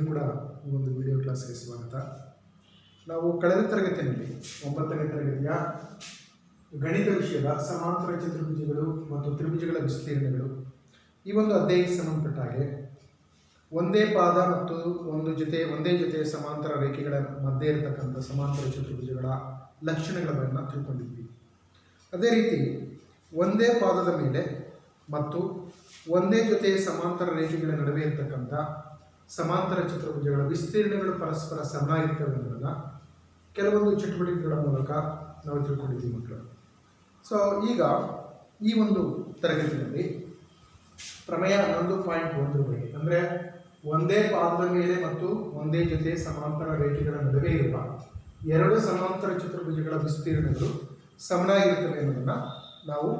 ಕೂಡ ಈ ಒಂದು ವಿಡಿಯೋ ಕ್ಲಾಸ್ಗೆ ಸ್ವಾಗತ. ನಾವು ಕಳೆದ ತರಗತಿಯಲ್ಲಿ 9ನೇ ತರಗತಿಯ ಗಣಿತ ವಿಷಯದ ಸಮಾಂತರ ಚತುರ್ಭುಜಗಳು ಮತ್ತು ತ್ರಿಭುಜಗಳ ವಿಸ್ತೀರ್ಣಗಳು ಈ ಒಂದು ಅಧ್ಯಾಯಕ್ಕೆ ಸಂಬಂಧಪಟ್ಟ ಹಾಗೆ ಒಂದೇ ಪಾದ ಮತ್ತು ಒಂದೇ ಜೊತೆ ಸಮಾಂತರ ರೇಖೆಗಳ ಮಧ್ಯೆ ಇರತಕ್ಕಂಥ ಸಮಾಂತರ ಚತುರ್ಭುಜಗಳ ಲಕ್ಷಣಗಳ ಬಗ್ಗೆ ತಿಳ್ಕೊಂಡಿದ್ವಿ. ಅದೇ ರೀತಿ ಒಂದೇ ಪಾದದ ಮೇಲೆ ಮತ್ತು ಒಂದೇ ಜೊತೆ ಸಮಾಂತರ ರೇಖೆಗಳ ನಡುವೆ ಇರತಕ್ಕಂಥ ಸಮಾಂತರ ಚತುರ್ಭುಜಗಳ ವಿಸ್ತೀರ್ಣಗಳು ಪರಸ್ಪರ ಸಮನಾಗಿರ್ತವೆ ಅನ್ನೋದನ್ನು ಕೆಲವೊಂದು ಚಟುವಟಿಕೆಗಳ ಮೂಲಕ ನಾವು ತಿಳ್ಕೊಂಡಿದ್ದೀವಿ ಮಕ್ಕಳು. ಸೊ ಈಗ ಈ ಒಂದು ತರಗತಿಯಲ್ಲಿ ಪ್ರಮೇಯ 11.1 ಬಗ್ಗೆ ಅಂದರೆ ಒಂದೇ ಪಾದದ ಮೇಲೆ ಮತ್ತು ಒಂದೇ ಜೊತೆ ಸಮಾಂತರ ರೇಖೆಗಳ ನಡುವೆ ಇರುವ ಎರಡು ಸಮಾಂತರ ಚತುರ್ಭುಜಗಳ ವಿಸ್ತೀರ್ಣಗಳು ಸಮನಾಗಿರ್ತವೆ ಅನ್ನೋದನ್ನು ನಾವು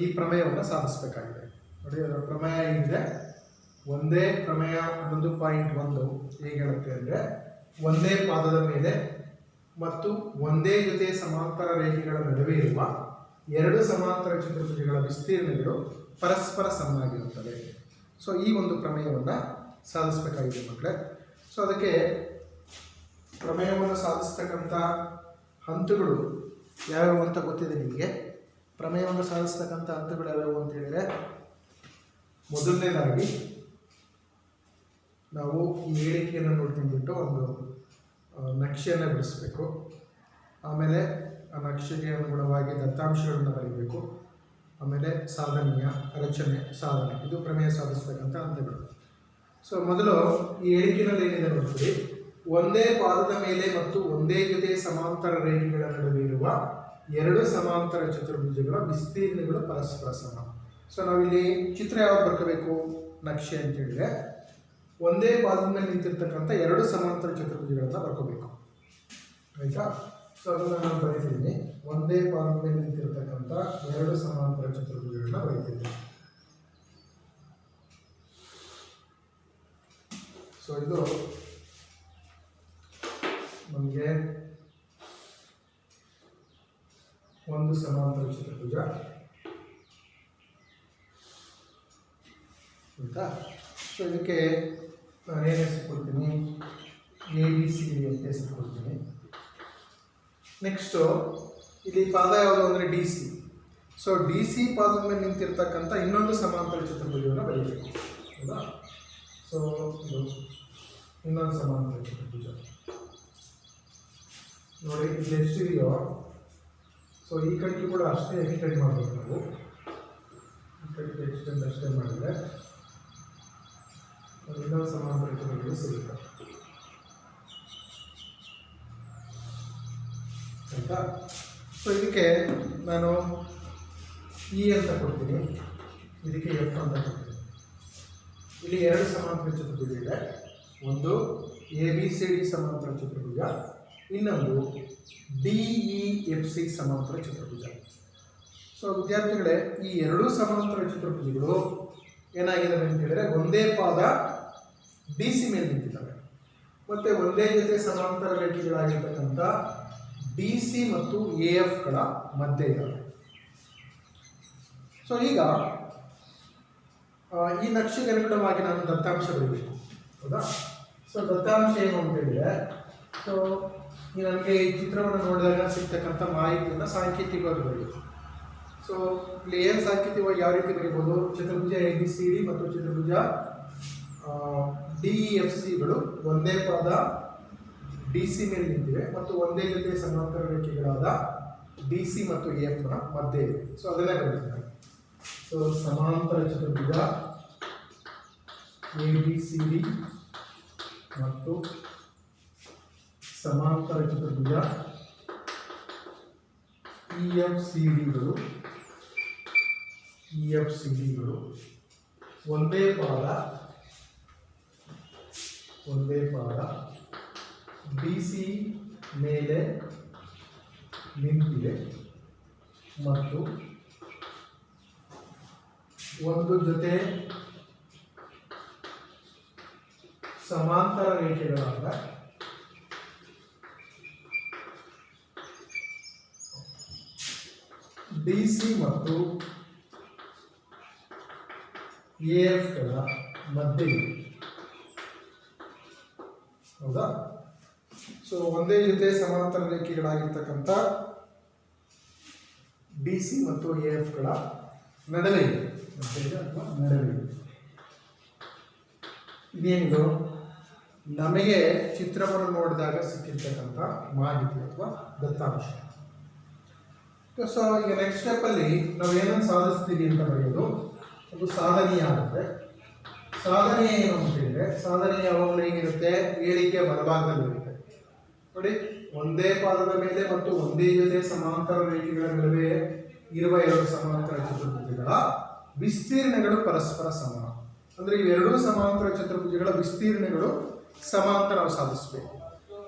ಈ ಪ್ರಮೇಯವನ್ನು ಸಾಧಿಸಬೇಕಾಗಿದೆ. ನೋಡಿ, ಅದರ ಪ್ರಮೇಯ ಏನಿದೆ, ಒಂದೇ ಪ್ರಮೇಯ 11.1 ಹೇಗೆ ಹೇಳುತ್ತೆ ಅಂದರೆ ಒಂದೇ ಪಾದದ ಮೇಲೆ ಮತ್ತು ಒಂದೇ ಜೊತೆ ಸಮಾಂತರ ರೇಖೆಗಳ ನಡುವೆ ಇರುವ ಎರಡು ಸಮಾಂತರ ಚತುರ್ಭುಜಗಳ ವಿಸ್ತೀರ್ಣಗಳು ಪರಸ್ಪರ ಸಮನಾಗಿರುತ್ತವೆ. ಸೊ ಈ ಒಂದು ಪ್ರಮೇಯವನ್ನು ಸಾಧಿಸಬೇಕಾಗಿದೆ ಮಕ್ಕಳೇ. ಸೊ ಅದಕ್ಕೆ ಪ್ರಮೇಯವನ್ನು ಸಾಧಿಸ್ತಕ್ಕಂಥ ಹಂತಗಳು ಯಾವ್ಯಾವು ಅಂತ ಗೊತ್ತಿದೆ ನಿಮಗೆ. ಪ್ರಮೇಯವನ್ನು ಸಾಧಿಸ್ತಕ್ಕಂಥ ಹಂತಗಳು ಯಾವ್ಯಾವು ಅಂತ ಹೇಳಿದರೆ, ಮೊದಲನೇದಾಗಿ ನಾವು ಈ ಹೇಳಿಕೆಯನ್ನು ನೋಡ್ಕೊಂಡ್ಬಿಟ್ಟು ಒಂದು ನಕ್ಷೆಯನ್ನು ಬಿಡಿಸಬೇಕು. ಆಮೇಲೆ ಆ ನಕ್ಷೆಗೆ ಅನುಗುಣವಾಗಿ ದತ್ತಾಂಶಗಳನ್ನು ಬರೀಬೇಕು. ಆಮೇಲೆ ಸಾಧನೆಯ ರಚನೆ, ಸಾಧನೆ, ಇದು ಪ್ರಮೇಯ ಸಾಧಿಸ್ತಕ್ಕಂಥ ಹಂತಗಳು. ಸೊ ಮೊದಲು ಈ ಹೇಳಿಕೆಯಲ್ಲಿ ಏನಿದೆ ನೋಡ್ತೀವಿ, ಒಂದೇ ಪಾದದ ಮೇಲೆ ಮತ್ತು ಒಂದೇ ಜೊತೆ ಸಮಾಂತರ ರೇಖೆಗಳ ನಡುವೆ ಇರುವ ಎರಡು ಸಮಾಂತರ ಚತುರ್ಭುಜಗಳ ವಿಸ್ತೀರ್ಣಗಳು ಪರಸ್ಪರ ಸಮ. ಸೊ ನಾವಿಲ್ಲಿ ಚಿತ್ರ ಯಾವಾಗ ಬರ್ಕೋಬೇಕು, ನಕ್ಷೆ ಅಂತ ಹೇಳಿದ್ರೆ ಒಂದೇ ಪಾದದ ಮೇಲೆ ನಿಂತಿರ್ತಕ್ಕಂಥ ಎರಡು ಸಮಾಂತರ ಚತುರ್ಭುಜಗಳನ್ನು ಬರ್ಕೋಬೇಕು, ಆಯಿತಾ. ಸೊ ಅದನ್ನು ನಾನು ಬರೀತೀನಿ. ಒಂದೇ ಪಾದದ ಮೇಲೆ ನಿಂತಿರ್ತಕ್ಕಂಥ ಎರಡು ಸಮಾಂತರ ಚತುರ್ಭುಜಗಳನ್ನ ಬರೀತೀನಿ. ಸೊ ಇದು ನಮಗೆ ಒಂದು ಸಮಾಂತರ ಚತುರ್ಭುಜ, ಆಯಿತಾ. ಸೊ ಇದಕ್ಕೆ ನಾನು ಏನು ಹೆಸರು ABCD ಅಂತ ಹೆಸರು ಕೊಡ್ತೀನಿ. ನೆಕ್ಸ್ಟು ಇಲ್ಲಿ ಪಾದ ಯಾವುದು ಅಂದರೆ DC. ಸೊ DC ಪಾದದ ಮೇಲೆ ನಿಂತಿರ್ತಕ್ಕಂಥ ಇನ್ನೊಂದು ಸಮಾಂತರ ಚತುರ್ಭುಜವನ್ನು ಬರೀಬೇಕು, ಹೌದಾ. ಸೊ ಇದು ಇನ್ನೊಂದು ಸಮಾಂತರ ಚತುರ್ಭುಜ ನೋಡಿ, ಇಲ್ಲಿ ಎಷ್ಟಿದೆಯೋ ಸೊ ಈ ಕಡೆಗೆ ಕೂಡ ಅಷ್ಟೇ ಎಕ್ಸ್ಟೆಂಡ್ ಮಾಡಬೇಕು ನಾವು. ಈ ಕಡೆಗೆ ಎಕ್ಸ್ಟೆಂಡ್ ಅಷ್ಟೇ ಮಾಡಿದರೆ ಇನ್ನೊಂದು ಸಮಾಂತರ ಚತುರ್ಭುಜ ಸಿಗುತ್ತೆ, ಆಯಿತಾ. ಸೊ ಇದಕ್ಕೆ ನಾನು E ಅಂತ ಕೊಡ್ತೀನಿ, ಇದಕ್ಕೆ F ಅಂತ ಕೊಡ್ತೀನಿ. ಇಲ್ಲಿ ಎರಡು ಸಮಾಂತರ ಚತುರ್ಭುಜ ಇದೆ, ಒಂದು ABCD ಸಮಾಂತರ ಚತುರ್ಭುಜ, ಇನ್ನೊಂದು DEFC ಸಮಾಂತರ ಚತುರ್ಭುಜ. ಸೊ ವಿದ್ಯಾರ್ಥಿಗಳೇ, ಈ ಎರಡೂ ಸಮಾಂತರ ಚತುರ್ಭುಜಗಳು ಏನಾಗಿದ್ದಾವೆ ಅಂತ ಹೇಳಿದ್ರೆ ಒಂದೇ ಪಾದ DC ಮೇಲೆ ನಿಂತಿದ್ದಾವೆ ಮತ್ತು ಒಂದೇ ಜೊತೆ ಸಮಾಂತರ ರೇಖೆಗಳಾಗಿರ್ತಕ್ಕಂಥ DC ಮತ್ತು AFಗಳ ಮಧ್ಯೆ ಇದ್ದಾವೆ. ಸೊ ಈಗ ಈ ನಕ್ಷೆಗೆ ಅನುಗುಣವಾಗಿ ನಾನು ದತ್ತಾಂಶ ಬರೀಬೇಕು, ಹೌದಾ. ಸೊ ದತ್ತಾಂಶ ಏನು ಅಂತ ಹೇಳಿದರೆ, ಸೊ ನನಗೆ ಈ ಚಿತ್ರವನ್ನು ನೋಡಿದಾಗ ಸಿಗ್ತಕ್ಕಂಥ ಮಾಹಿತಿಯನ್ನು ಸಾಂಕೇತಿಕವಾಗಿ ಬರೀಬೇಕು. ಸೊ ಇಲ್ಲಿ ಏನು ಸಾಂಕೇತಿಕವಾಗಿ ಯಾವ ರೀತಿ ಬರೀಬೋದು, ಚತುರ್ಭುಜ ABCD ಮತ್ತು ಚತುರ್ಭುಜ DEFCಗಳು ಒಂದೇ ಪಾದ DC ಮೇಲೆ ನಿಂತಿವೆ ಮತ್ತು ಒಂದೇ ಜೊತೆ ಸಮಾಂತರ ರೇಖೆಗಳಾದ DC ಮತ್ತು AFನ ಮಧ್ಯೆ ಇದೆ. ಸೊ ಅದನ್ನೇ ಬರೀತಾರೆ. ಸೊ ಸಮಾಂತರ ಚತುರ್ಭುಜ ABCD ಮತ್ತು ಸಮಾಂತರ ಚತುರ್ಭುಜ EFCDಗಳು ಒಂದೇ ಪಾದ DC ಮೇಲೆ ನಿಂತಿವೆ ಮತ್ತು ಒಂದು ಜೊತೆ ಸಮಾಂತರ ರೇಖೆಗಳಾದ DC ಮತ್ತು AFಗಳ ಮಧ್ಯೆ ಹೌದಾ? ಸೊ ಒಂದೇ ಜೊತೆ ಸಮಾಂತರ ರೇಖೆಗಳಾಗಿರ್ತಕ್ಕಂಥ ಡಿ ಸಿ ಮತ್ತು ಎ ಎಫ್ಗಳ ನಡುವೆ ನಡುವೆ ಇದೇನಿದು ನಮಗೆ ಚಿತ್ರವನ್ನು ನೋಡಿದಾಗ ಸಿಕ್ಕಿರ್ತಕ್ಕಂಥ ಮಾಹಿತಿ ಅಥವಾ ದತ್ತಾಂಶ. ಸೊ ಈಗ ನೆಕ್ಸ್ಟ್ ಸ್ಟೆಪ್ಪಲ್ಲಿ ನಾವು ಏನನ್ನು ಸಾಧಿಸ್ತೀವಿ ಅಂತ ಬರೆಯೋದು ಅದು ಸಾಧನೀಯ ಆಗುತ್ತೆ. ಸಾಧನೆ ಏನು ಅಂತ ಹೇಳಿದ್ರೆ ಸಾಧನೆ ಯಾವಾಗಲೂ ಹೇಗಿರುತ್ತೆ, ಏಳಿಕೆ ಬಲಭಾಗದಲ್ಲಿರುತ್ತೆ. ನೋಡಿ, ಒಂದೇ ಪಾದದ ಮೇಲೆ ಮತ್ತು ಒಂದೇ ಜೊತೆ ಸಮಾಂತರ ರೇಖೆಗಳ ನಡುವೆ ಇರುವ ಎರಡು ಸಮಾಂತರ ಚತುರ್ಭುಜಗಳ ವಿಸ್ತೀರ್ಣಗಳು ಪರಸ್ಪರ ಸಮ. ಅಂದ್ರೆ ಇವೆರಡೂ ಸಮಾಂತರ ಚತುರ್ಭುಜಗಳ ವಿಸ್ತೀರ್ಣಗಳು ಸಮ ಅಂತ ನಾವು ಸಾಧಿಸಬೇಕು.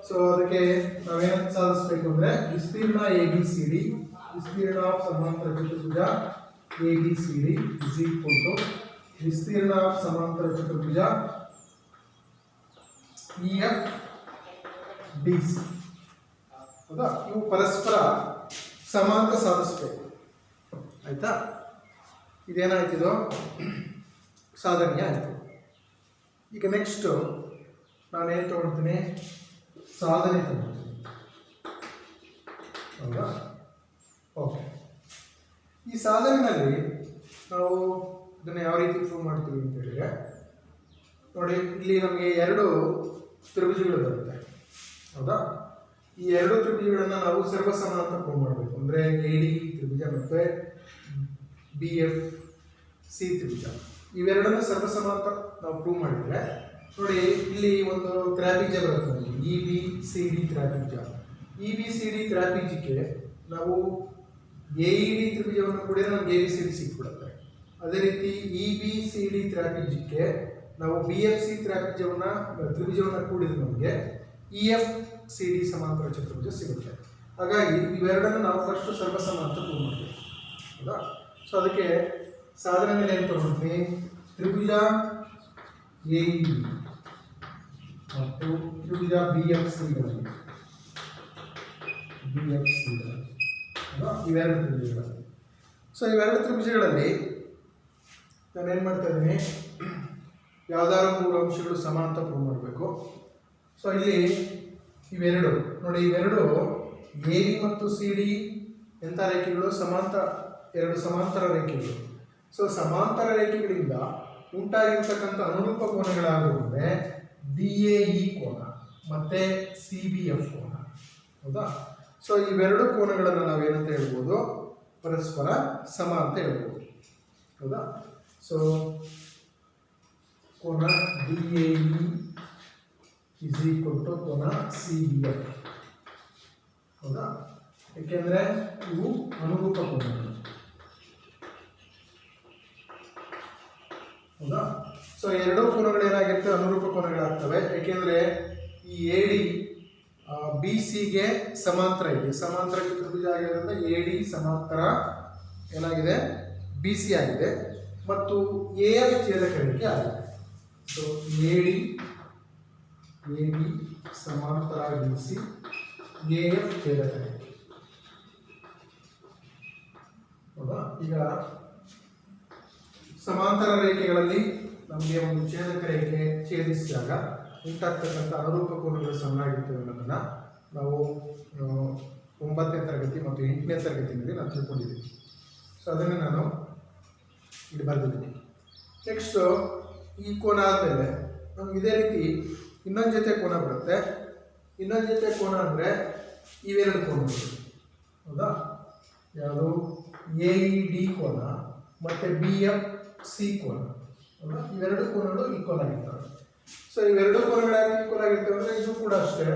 ಸೊ ಅದಕ್ಕೆ ನಾವೇನು ಸಾಧಿಸಬೇಕು ಅಂದ್ರೆ ವಿಸ್ತೀರ್ಣ ಎ ಬಿ ಸಿ ಡಿ, ವಿಸ್ತೀರ್ಣ ಆಫ್ ಸಮಾಂತರ ಚತುರ್ಭುಜ A B C D is equal to ವಿಸ್ತೀರ್ಣ ಆಫ್ ಸಮಾಂತರ ಚತುರ್ಭುಜ ಇ ಎಫ್ ಡಿ ಸಿ. ಹೌದಾ? ಇವು ಪರಸ್ಪರ ಸಮ ಅಂತ ಸಾಧಿಸಬೇಕು. ಆಯ್ತಾ? ಇದೇನಾಯ್ತಿದು ಸಾಧನೆಯ ಆಯಿತು. ಈಗ ನೆಕ್ಸ್ಟ್ ನಾನೇನು ತಗೊಳ್ತೀನಿ, ಸಾಧನೆ ತಗೊಳ್ತೀನಿ. ಹೌದಾ? ಓಕೆ. ಈ ಸಾಧನೆಯಲ್ಲಿ ನಾವು ಇದನ್ನು ಯಾವ ರೀತಿ ಪ್ರೂವ್ ಮಾಡ್ತೀವಿ ಅಂತ ಹೇಳಿದ್ರೆ, ನೋಡಿ ಇಲ್ಲಿ ನಮಗೆ ಎರಡು ತ್ರಿಭುಜಗಳು ಬರುತ್ತೆ. ಹೌದಾ? ಈ ಎರಡು ತ್ರಿಭುಜಗಳನ್ನು ನಾವು ಸರ್ವಸಮ ಅಂತ ಪ್ರೂವ್ ಮಾಡಬೇಕು. ಅಂದರೆ ಎ ಡಿ ತ್ರಿಭುಜ ಮತ್ತು ಬಿ ಎಫ್ ಸಿ ತ್ರಿಭುಜ ಇವೆರಡನ್ನು ಸರ್ವಸಮ ಅಂತ ನಾವು ಪ್ರೂವ್ ಮಾಡಿದರೆ, ನೋಡಿ ಇಲ್ಲಿ ಒಂದು ತ್ರಾಪಿಜ್ಯ ಬರುತ್ತೆ, ಇ ಬಿ ಸಿ ಡಿ ತ್ರಾಪಿಜ್ಯ. ಇ ಬಿ ಸಿ ಡಿ ತ್ರಾಪಿಜ್ಯಕ್ಕೆ ನಾವು ಎ ಇ ಡಿ ತ್ರಿಭುಜವನ್ನು ಕೂಡ ನಮ್ಗೆ ಎ ಬಿ ಸಿ ಡಿ ಸಿಕ್ಬಿಡುತ್ತೆ. ಅದೇ ರೀತಿ ಇ ಬಿ ಸಿ ಡಿ ತ್ರಾಪಿಜ್ಯಕ್ಕೆ ನಾವು ಬಿ ಎಫ್ ಸಿ ತ್ರಿಭುಜವನ್ನು ಕೂಡಿದ್ರೆ ನಮಗೆ ಇ ಎಫ್ ಸಿ ಡಿ ಸಮಾಂತರ ಚತುರ್ಭುಜ ಸಿಗುತ್ತೆ. ಹಾಗಾಗಿ ಇವೆರಡನ್ನು ನಾವು ಫಸ್ಟ್ ಸರ್ವಸಮ ಅಂತ ಪ್ರೂವ್ ಮಾಡ್ತೀವಿ. ಹೌದಾ? ಸೊ ಅದಕ್ಕೆ ಸಾಧನೆ ಮೇಲೆ ಏನು ತಗೊಳ್ತೀನಿ, ತ್ರಿಭುಜ ಎ ಇ ಡಿ ಮತ್ತು ತ್ರಿಭುಜ ಬಿ ಎಫ್ ಸಿಗಳಲ್ಲಿ ಇವೆರಡು ತ್ರಿಭುಜಗಳು. ಸೊ ಇವೆರಡು ತ್ರಿಭುಜಗಳಲ್ಲಿ ನಾನೇನು ಮಾಡ್ತಾ ಇದ್ದೀನಿ, ಯಾವ್ದಾದ್ರು ಮೂರು ಅಂಶಗಳು ಸಮ ಅಂತ ಪ್ರೂವ್ ಮಾಡಬೇಕು. ಸೊ ಇಲ್ಲಿ ಇವೆರಡು ನೋಡಿ, ಇವೆರಡು ಎ ಬಿ ಮತ್ತು ಸಿ ಡಿ ಎಂಥ ರೇಖೆಗಳು, ಎರಡು ಸಮಾಂತರ ರೇಖೆಗಳು. ಸೊ ಸಮಾಂತರ ರೇಖೆಗಳಿಂದ ಉಂಟಾಗಿರ್ತಕ್ಕಂಥ ಅನುರೂಪ ಕೋನಗಳಾಗಿರುವಂತೆ ಡಿ ಎ ಇ ಕೋನ ಮತ್ತು ಸಿ ಬಿ ಎಫ್ ಕೋನ. ಹೌದಾ? ಸೊ ಇವೆರಡು ಕೋನಗಳನ್ನು ನಾವೇನಂತ ಹೇಳ್ಬೋದು, ಪರಸ್ಪರ ಸಮ ಅಂತ ಹೇಳ್ಬೋದು. ಹೌದಾ? ಸೊ ಕೋನ D A E is equal to ಕೋನ ಸಿ ಬಿ ಎಫ್. ಹೌದಾ? ಏಕೆಂದರೆ ಇವು ಅನುರೂಪ ಕೋನಗಳು. ಹೌದಾ? ಸೊ ಎರಡೂ ಕೋನಗಳು ಏನಾಗಿರ್ತವೆ, ಅನುರೂಪ ಕೋನಗಳಾಗ್ತವೆ. ಏಕೆಂದರೆ ಈ ಎ ಡಿ ಬಿ ಸಿಗೆ ಸಮಾಂತರ ಇದೆ, ಸಮಾಂತರ ಚತುರ್ಭುಜ ಆಗಿರೋದ್ರಿಂದ ಎ ಡಿ ಸಮಾಂತರ ಏನಾಗಿದೆ, ಬಿ ಸಿ ಆಗಿದೆ. ಮತ್ತು ಎ ಎಫ್ ಛೇದಕ ರೇಖೆ ಆಗಿದೆ. So A D A B ಸಮಾಂತರ ಬಿ ಸಿ, ಎ ಎಫ್ ಛೇದಕ ರೇಖೆ. ಹೌದಾ? ಈಗ ಸಮಾಂತರ ರೇಖೆಗಳಲ್ಲಿ ನಮಗೆ ಒಂದು ಛೇದಕ ರೇಖೆ ಛೇದಿಸಿದಾಗ ಉಂಟಾಗ್ತಕ್ಕಂಥ ಅನುರೂಪ ಕೋನಗಳು ಸಮನಾಗಿರ್ತವೆ ಅನ್ನೋದನ್ನು ನಾವು 9ನೇ ತರಗತಿ ಮತ್ತು 8ನೇ ತರಗತಿಯಲ್ಲಿ ನಾನು ತಿಳ್ಕೊಂಡಿದ್ದೀನಿ. ಸೊ ಅದನ್ನು ನಾನು ಇಲ್ಲಿ ಬರೆದಿದ್ದೀನಿ. ನೆಕ್ಸ್ಟು ಈ ಕೋನ ಆದಮೇಲೆ ನಮ್ಗೆ ಇದೇ ರೀತಿ ಇನ್ನೊಂದು ಜೊತೆ ಕೋನ ಬರುತ್ತೆ. ಇನ್ನೊಂದು ಜೊತೆ ಕೋನ ಅಂದರೆ ಇವೆರಡು ಕೋನಗಳು. ಹೌದಾ? ಯಾವುದು, ಎ ಇ ಡಿ ಕೋನ ಮತ್ತು ಬಿ ಎಫ್ ಸಿ ಕೋನ. ಹೌದಾ? ಇವೆರಡು ಕೋನಗಳು ಈಕ್ವಲ್ ಆಗಿರ್ತವೆ. ಸೊ ಇವೆರಡು ಕೋನಗಳು ಈಕ್ವಲ್ ಆಗಿರ್ತವೆ ಅಂದರೆ ಇದು ಕೂಡ ಅಷ್ಟೇ,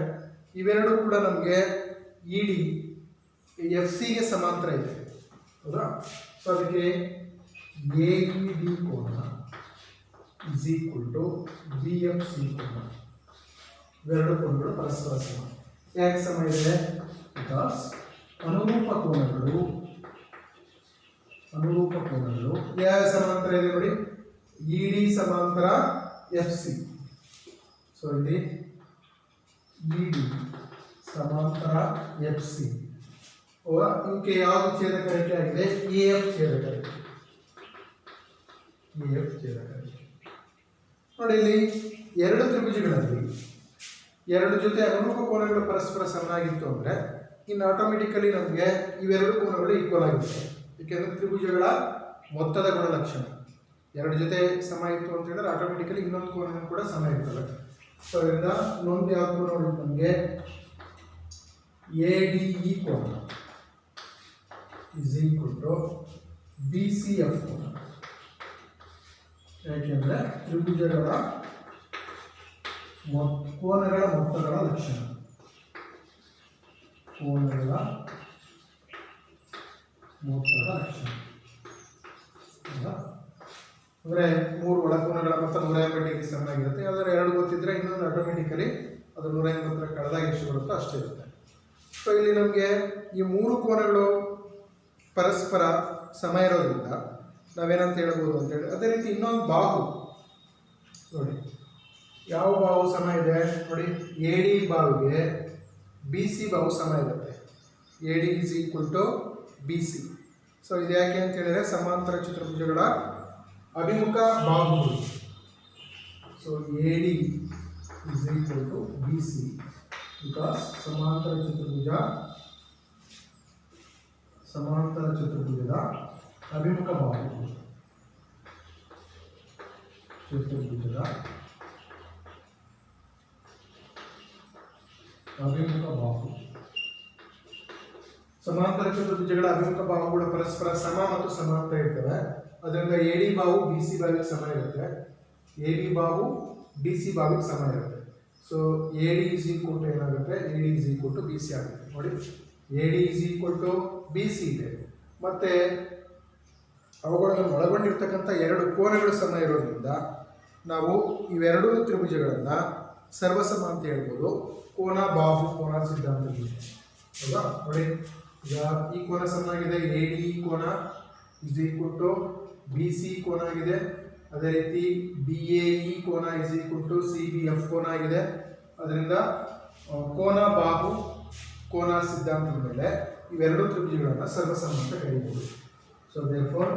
ಇವೆರಡು ಕೂಡ ನಮಗೆ ಇ ಡಿ ಎಫ್ ಸಿಗೆ ಸಮಾಂತರ ಇದೆ. ಹೌದಾ? ಸೊ ಅದಕ್ಕೆ ಎ ಇ ಡಿ ಕೋನ is equal to B F C ಕೋನ. ಇವೆರಡು ಕೋನಗಳು ಪರಸ್ಪರ ಸಮ. ಯಾಕೆ ಸಮ ಇದೆ? ಬಿಕಾಸ್ ಅನುರೂಪ ಕೋನಗಳು ಯಾವ ಸಮಾಂತರ ಇದೆ ನೋಡಿ, ಇ ಡಿ ಸಮಾಂತರ ಎಫ್ ಸಿ. ಸೊ ಇಲ್ಲಿ ಇ ಡಿ ಸಮಾಂತರ ಎಫ್ ಸಿ. ಇವಕ್ಕೆ ಯಾವುದು ಛೇದಕ ರೇಖೆ ಆಗಿದೆ? ಎ ಎಫ್ ಛೇದಕ ರೇಖೆ. ಎ ಎಫ್ ಛೇದಕ ರೇಖೆ. ನೋಡಿ ಇಲ್ಲಿ ಎರಡು ತ್ರಿಭುಜಗಳಲ್ಲಿ ಎರಡು ಜೊತೆ ಅನುರೂಪ ಕೋನಗಳು ಪರಸ್ಪರ ಸಮನಾಗಿತ್ತು ಅಂದರೆ ಇನ್ನು ಆಟೋಮೆಟಿಕಲಿ ನಮಗೆ ಇವೆರಡು ಕೋನಗಳು ಈಕ್ವಲ್ ಆಗಿರುತ್ತೆ. ಏಕೆಂದರೆ ತ್ರಿಭುಜಗಳ ಮೊತ್ತದ ಗುಣಲಕ್ಷಣ ಎರಡು ಜೊತೆ ಸಮ ಇತ್ತು ಅಂತ ಹೇಳಿದ್ರೆ ಆಟೋಮೆಟಿಕಲಿ ಇನ್ನೊಂದು ಕೋನ ಕೂಡ ಸಮ ಇರ್ತದೆ. ಸೊ ಇದರಿಂದ ಇನ್ನೊಂದು ಯಾವುದು ನೋಡಿ ನಮಗೆ ADE ಕೋನ ಇಸ್ ಈಕ್ವಲ್ ಟು BCF ಕೋನ. ಯಾಕೆಂದರೆ ತ್ರಿಭುಜಗಳ ಕೋನಗಳ ಮೊತ್ತಗಳ ಲಕ್ಷಣ ಕೋನಗಳ ಮೊತ್ತದ ಲಕ್ಷಣ ಅಂದರೆ ಮೂರು ಒಳಕೋನಗಳ ಮೊತ್ತ 180 ಡಿಗ್ರಿ ಸಮನಾಗಿರುತ್ತೆ. ಯಾವ್ದಾದ್ರು ಎರಡು ಗೊತ್ತಿದ್ರೆ ಇನ್ನೊಂದು ಆಟೋಮೆಟಿಕಲಿ ಅದು 180 ಕಳೆದಾಗ ಎಷ್ಟು ಬರುತ್ತೋ ಅಷ್ಟೇ ಇರುತ್ತೆ. ಸೊ ಇಲ್ಲಿ ನಮಗೆ ಈ ಮೂರು ಕೋನಗಳು ಪರಸ್ಪರ ಸಮ ಇರೋದ್ರಿಂದ ನಾವೇನಂತ ಹೇಳ್ಬೋದು ಅಂತೇಳಿ. ಅದೇ ರೀತಿ ಇನ್ನೊಂದು ಬಾಹು ನೋಡಿ, ಯಾವ ಬಾಹು ಸಮ ಇದೆ ನೋಡಿ, AD ಬಾಹುಗೆ BC ಬಾಹು ಸಮ ಇರುತ್ತೆ. AD is equal to BC. So ಇದು ಯಾಕೆ ಅಂತ ಹೇಳಿದ್ರೆ ಸಮಾಂತರ ಚತುರ್ಭುಜಗಳ ಅಭಿಮುಖ ಬಾಹುಗಳು. So AD is equal to BC because ಸಮಾಂತರ ಚತುರ್ಭುಜದ ಅಭಿಮುಖ ಬಾಹುಗಳು ಚತುರ್ಭುಜದ ಅಭಿಮುಖ ಬಾಹು ಸಮಾಂತರ ಚತುರ್ಭುಜಗಳ ಅಭಿಮುಖ ಬಾಹುಗಳ ಪರಸ್ಪರ ಸಮ ಮತ್ತು ಸಮಾಂತರ ಇರ್ತವೆ. ಅದರಿಂದ AD ಬಾಹು BC ಬಾಹುವಿಗೆ ಸಮ ಇರುತ್ತೆ, AB ಬಾಹು BC ಬಾಹುವಿಗೆ ಸಮ ಇರುತ್ತೆ. So AD is equal to ಏನಾಗುತ್ತೆ, AD is equal to BC ಆಗುತ್ತೆ. ನೋಡಿ, AD is equal to BC ಇದೆ. ಮತ್ತೆ ಅವುಗಳನ್ನು ಒಳಗೊಂಡಿರ್ತಕ್ಕಂಥ ಎರಡು ಕೋನಗಳು ಸಮ ಇರೋದ್ರಿಂದ ನಾವು ಇವೆರಡೂ ತ್ರಿಭುಜಗಳನ್ನು ಸರ್ವಸಮ ಅಂತ ಹೇಳ್ಬೋದು. ಕೋನ ಬಾಹು ಕೋನ ಸಿದ್ಧಾಂತದಲ್ಲಿ ಹೌದಾ. ನೋಡಿ, ಈಗ ಈ ಕೋನ ಸಮನಾಗಿದೆ, ADE ಕೋನ ಇಸ್ ಈಕ್ವಲ್ ಟು BC ಕೋನ ಆಗಿದೆ. ಅದೇ ರೀತಿ BAE ಕೋನ ಇಸ್ ಈಕ್ವಲ್ ಟು CBF ಕೋನ ಆಗಿದೆ. ಅದರಿಂದ ಕೋನ ಬಾಹು ಕೋನ ಸಿದ್ಧಾಂತದ ಮೇಲೆ ಇವೆರಡು ತ್ರಿಭುಜಗಳನ್ನು ಸರ್ವಸಮ ಅಂತ ಕರೀಬೋದು. ಸೊ ದೇರ್ಫೋರ್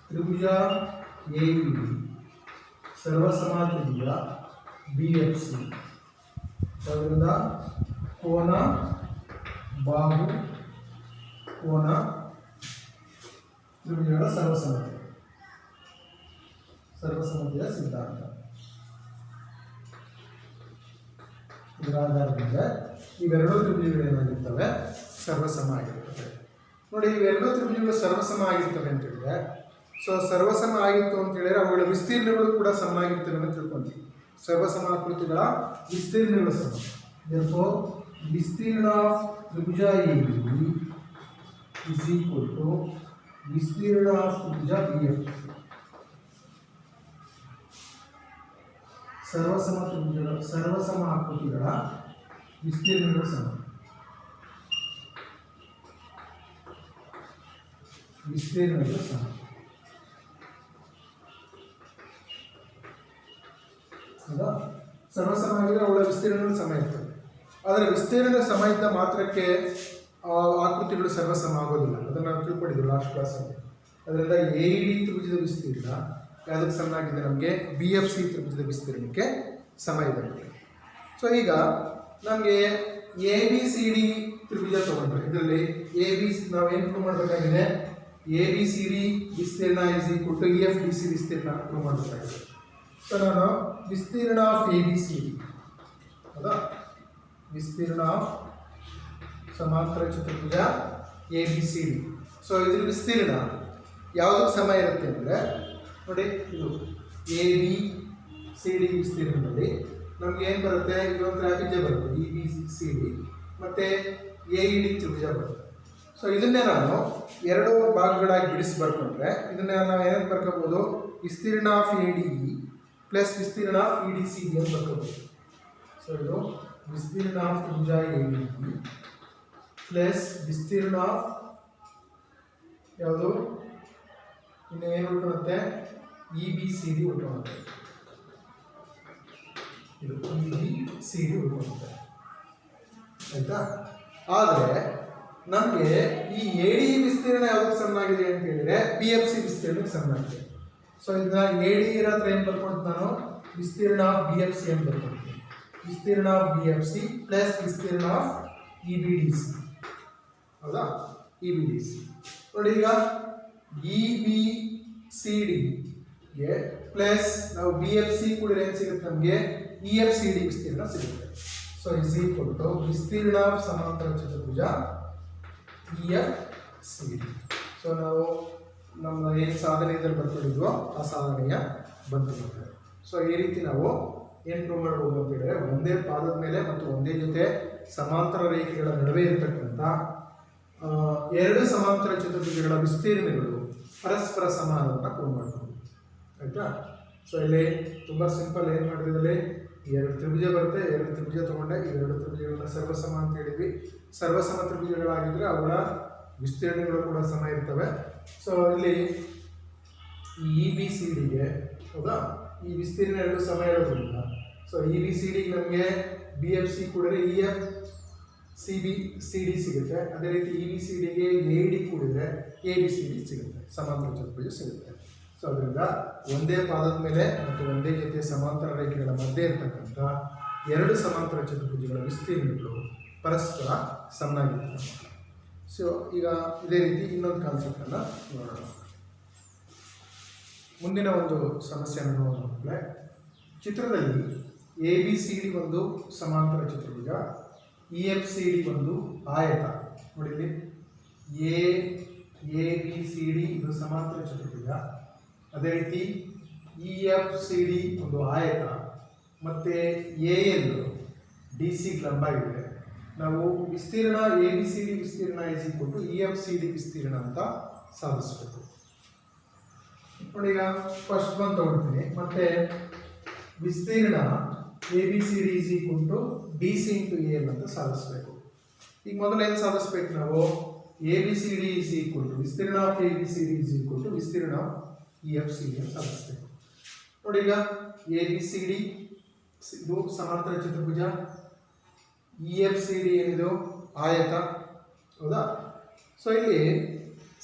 ತ್ರಿಭುಜ ABD ಸರ್ವಸಮ ತ್ರಿಭುಜ BFC. ಅದರಿಂದ ಕೋನ ಬಾಹು ಕೋನ ತ್ರಿಭುಜಗಳ ಸರ್ವಸಮತೆಯ ಸಿದ್ಧಾಂತ. ಇದರ ಆಧಾರದಿಂದ ಇವೆರಡೂ ತ್ರಿಭುಜಗಳು ಏನಾಗಿರ್ತವೆ, ಸರ್ವಸಮ ಆಗಿರ್ತವೆ. ನೋಡಿ, ಇವೆರಡೂ ತ್ರಿಭುಜಗಳು ಸರ್ವಸಮ ಆಗಿರ್ತವೆ ಅಂತ ಹೇಳಿದ್ರೆ, ಸೊ ಸರ್ವಸಮ ಆಗಿತ್ತು ಅಂತ ಹೇಳಿದ್ರೆ ಅವುಗಳ ವಿಸ್ತೀರ್ಣಗಳು ಕೂಡ ಸಮ ಆಗಿರ್ತವೆ ಅಂತ ತಿಳ್ಕೊಂತೀವಿ. ಸರ್ವಸಮ ಆಕೃತಿಗಳ ವಿಸ್ತೀರ್ಣಗಳು ಸಮ. therefore ವಿಸ್ತೀರ್ಣ of Tribhuja ABD is equal to ವಿಸ್ತೀರ್ಣ ಆಫ್ ತ್ರಿಭುಜ BFC. ಸರ್ವಸಮ ತ್ರಿಭುಜಗಳ ಸರ್ವಸಮ ಆಕೃತಿಗಳ ವಿಸ್ತೀರ್ಣಗಳು ಸಮ. ವಿಸ್ತೀರ್ಣಗಳು ಸಮ. ಹೌದಾ. ಸರ್ವಸಮ ಆಗಿದ್ರೆ ಅವುಗಳ ವಿಸ್ತೀರ್ಣಗಳು ಸಮ ಇರ್ತವೆ. ಆದರೆ ವಿಸ್ತೀರ್ಣ ಸಮ ಇದ್ದ ಮಾತ್ರಕ್ಕೆ ಆಕೃತಿಗಳು ಸರ್ವಸಮ ಆಗೋದಿಲ್ಲ. ಅದನ್ನು ನಾವು ತಿಳ್ಕೊಂಡಿದ್ದೀವಿ ಲಾಸ್ಟ್ ಕ್ಲಾಸಲ್ಲಿ. ಅದರಿಂದ AED ತ್ರಿಭುಜದ ವಿಸ್ತೀರ್ಣ ಯಾವುದಕ್ಕೆ ಸಮ ಆಗಿದೆ, ನಮಗೆ BFC ತ್ರಿಭುಜದ ವಿಸ್ತೀರ್ಣಕ್ಕೆ ಸಮ ಇದೆ. ಸೊ ಈಗ ನಮಗೆ ABCD ತ್ರಿಭುಜ ತಗೊಂಡ್ರೆ ಇದರಲ್ಲಿ ನಾವೇನು ಪ್ರೂವ್ ಮಾಡಬೇಕಾಗಿದೆ, ABCD ವಿಸ್ತೀರ್ಣ ಇಸ್ ಈಕ್ವಲ್ ಟು EFDC ವಿಸ್ತೀರ್ಣ ಪ್ರೂವ್ ಮಾಡಬೇಕಾಗಿದೆ. ಸೊ ನಾನು ವಿಸ್ತೀರ್ಣ ಆಫ್ ABCD ಹೌದಾ, ವಿಸ್ತೀರ್ಣ ಆಫ್ ಸಮಾಂತರ ಚತುರ್ಭುಜ ABCD. ಸೊ ಇದ್ರ ವಿಸ್ತೀರ್ಣ ಯಾವುದಕ್ಕೆ ಸಮ ಇರುತ್ತೆ ಅಂದರೆ ನೋಡಿ, ಇದು ABCD ವಿಸ್ತೀರ್ಣದಲ್ಲಿ ನಮ್ಗೆ ಏನು ಬರುತ್ತೆ, ಇದೊಂದು ತ್ರಿಭುಜ ಬರುತ್ತೆ EBCD ಮತ್ತು AED ತ್ರಿಭುಜ ಬರುತ್ತೆ. ಸೊ ಇದನ್ನೇ ನಾನು ಎರಡು ಭಾಗಗಳಾಗಿ ಬಿಡಿಸಿ ಬರ್ಕೊಂಡ್ರೆ ಇದನ್ನೇ ನಾವು ಏನೇನು ಬರ್ಕೋಬೋದು, ವಿಸ್ತೀರ್ಣ ಆಫ್ ADE ಪ್ಲಸ್ ವಿಸ್ತೀರ್ಣ ಆಫ್ EDCD ಅಂತ ಬರ್ಕೋಬೋದು. ಸೊ ಇದು ವಿಸ್ತೀರ್ಣ ಆಫ್ ತ್ರಿಭುಜ ABD ಪ್ಲಸ್ ವಿಸ್ತೀರ್ಣ ಆಫ್ ಯಾವುದು ಇನ್ನು ಏನು ಉಳ್ಕೊಳ್ಳುತ್ತೆ, EBCD ಉಳ್ಕೊಳ್ಳುತ್ತೆ. ಇದು EBCD ಉಳ್ಕೊಳ್ಳುತ್ತೆ, ಆಯ್ತಾ. ಆದರೆ ನಮಗೆ ಈ ADE ವಿಸ್ತೀರ್ಣ ಯಾವುದಕ್ಕೆ ಸಮನಾಗಿದೆ ಅಂತ ಹೇಳಿದ್ರೆ BFC ವಿಸ್ತೀರ್ಣಕ್ಕೆ ಸಮನಾಗಿದೆ. ಸೊ ಇದನ್ನ ADE ಇರೋ ಹತ್ರ ಏನು ಬರ್ಕೊಂಡು ನಾನು ವಿಸ್ತೀರ್ಣ ಆಫ್ BFC ಅಂತ ಬರ್ಕೊಳ್ತೀನಿ. ವಿಸ್ತೀರ್ಣ of B F C plus ವಿಸ್ತೀರ್ಣ of E B D C. ಹೌದಾ, ಇ ಬಿ ಡಿ ಸಿ ನೋಡಿ. ಈಗ ಇ ಬಿ ಸಿ ಡಿಗೆ ಪ್ಲಸ್ ನಾವು ಬಿ ಎಫ್ ಸಿ ಕೂಡ ಏನು ಸಿಗುತ್ತೆ ನಮಗೆ, ಇ ಎಫ್ ಸಿ ಡಿ ವಿಸ್ತೀರ್ಣ ಸಿಗುತ್ತೆ. ಸೊ ಇಸ್ ಈಕ್ವಲ್ ಟು ವಿಸ್ತೀರ್ಣ ಆಫ್ ಸಮಾಂತರ ಚತುರ್ಭುಜ E F C D. So ನಾವು ನಮ್ಮ ಏನು ಸಾಧನೆಯಲ್ಲಿ ಬರ್ಕೊಂಡಿದ್ವೋ ಆ ಸಾಧನೆಯ ಬಂತು ಬರ್ತದೆ. ಸೊ ಈ ರೀತಿ ನಾವು ಏನು ಪ್ರೂವ್ ಮಾಡ್ಬೋದು ಅಂತ ಹೇಳಿದ್ರೆ, ಒಂದೇ ಪಾದದ ಮೇಲೆ ಮತ್ತು ಒಂದೇ ಜೊತೆ ಸಮಾಂತರ ರೇಖೆಗಳ ನಡುವೆ ಇರತಕ್ಕಂಥ ಎರಡು ಸಮಾಂತರ ಚತುರ್ಭುಜಗಳ ವಿಸ್ತೀರ್ಣಗಳು ಪರಸ್ಪರ ಸಮಾನವನ್ನು ಪ್ರೂವ್ ಮಾಡ್ಬೋದು. ಆಯಿತಾ. ಸೊ ಇಲ್ಲಿ ತುಂಬ ಸಿಂಪಲ್. ಏನು ಮಾಡಿದ್ರಲ್ಲಿ ಎರಡು ತ್ರಿಭುಜ ಬರುತ್ತೆ, ಎರಡು ತ್ರಿಭುಜ ತೊಗೊಂಡೆ, ಈ ಎರಡು ತ್ರಿಭುಜಗಳನ್ನ ಸರ್ವಸಮ ಅಂತ ಹೇಳಿದ್ವಿ. ಸರ್ವಸಮ ತ್ರಿಭುಜಗಳಾಗಿದ್ದರೆ ಅವುಗಳ ವಿಸ್ತೀರ್ಣಗಳು ಕೂಡ ಸಮ ಇರ್ತವೆ. ಸೊ ಇಲ್ಲಿ ಇ ಬಿ ಸಿ ಡಿಗೆ, ಹೌದಾ, ಈ ವಿಸ್ತೀರ್ಣ ಎರಡು ಸಮ ಇರೋದ್ರಿಂದ ಸೊ ಇ ಬಿ ಸಿ ಡಿಗೆ ನಮಗೆ ಬಿ ಎಫ್ ಸಿ ಕೂಡಿದ್ರೆ E F C B C D ಸಿಗುತ್ತೆ. ಅದೇ ರೀತಿ ಇ ಬಿ ಸಿ ಡಿಗೆ ಎ ಡಿ ಕೂಡಿದ್ರೆ ಎ ಬಿ ಸಿ ಡಿ ಸಿಗುತ್ತೆ, ಸಮಾಂತರ ಚತುರ್ಭುಜ ಸಿಗುತ್ತೆ. ಸೊ ಅದರಿಂದ ಒಂದೇ ಪಾದದ ಮೇಲೆ ಮತ್ತು ಒಂದೇ ಜೊತೆ ಸಮಾಂತರ ರೇಖೆಗಳ ಮಧ್ಯೆ ಇರತಕ್ಕಂಥ ಎರಡು ಸಮಾಂತರ ಚತುರ್ಭುಜಗಳ ವಿಸ್ತೀರ್ಣಗಳು ಪರಸ್ಪರ ಸಮನಾಗಿರ್ತವೆ. ಸೊ ಈಗ ಇದೇ ರೀತಿ ಇನ್ನೊಂದು ಕಾನ್ಸೆಪ್ಟನ್ನು ನೋಡೋಣ. ಮುಂದಿನ ಒಂದು ಸಮಸ್ಯೆಯನ್ನು ನೋಡೋಣ. ಚಿತ್ರದಲ್ಲಿ ಎ ಬಿ ಸಿ ಡಿ ಒಂದು ಸಮಾಂತರ ಚತುರ್ಭುಜ, ಇ ಎಫ್ ಸಿ ಡಿ ಒಂದು ಆಯತ. ನೋಡಿ, ಎ ಬಿ ಸಿ ಡಿ ಇದು ಸಮಾಂತರ ಚತುರ್ಭುಜ. ಅದೇ ರೀತಿ ಇ ಎಫ್ ಸಿ ಡಿ ಒಂದು ಆಯತ ಮತ್ತು ಎ ಎಲ್ ಡಿ ಸಿ ಲಂಬ ಇದೆ. ನಾವು ವಿಸ್ತೀರ್ಣ ಎ ಬಿ ಸಿ ಡಿ ವಿಸ್ತೀರ್ಣ is equal to E F C D ವಿಸ್ತೀರ್ಣ ಅಂತ ಸಾಧಿಸಬೇಕು. ನೋಡಿ, ಈಗ ಫಸ್ಟ್ ಬಂದು ತಗೊಳ್ತೀನಿ. ಮತ್ತೆ ವಿಸ್ತೀರ್ಣ A B C D is equal to D C into A L ಅಂತ ಸಾಧಿಸಬೇಕು. ಈಗ ಮೊದಲು ಏನು ಸಾಧಿಸ್ಬೇಕು ನಾವು, A B C D is equal to ವಿಸ್ತೀರ್ಣ of A B C D is equal to ವಿಸ್ತೀರ್ಣ ಇ ಎಫ್ ಸಿ ಡಿ ಅಂತ ಸಾಧಿಸಬೇಕು. ನೋಡಿ, ಈಗ ಎ ಬಿ ಸಿ ಡಿ ಇದು ಸಮಾಂತರ ಚತುರ್ಭುಜ, ಇ ಎಫ್ ಸಿ ಡಿ ಏನಿದು ಆಯತ. ಹೌದಾ. ಸೊ ಇಲ್ಲಿ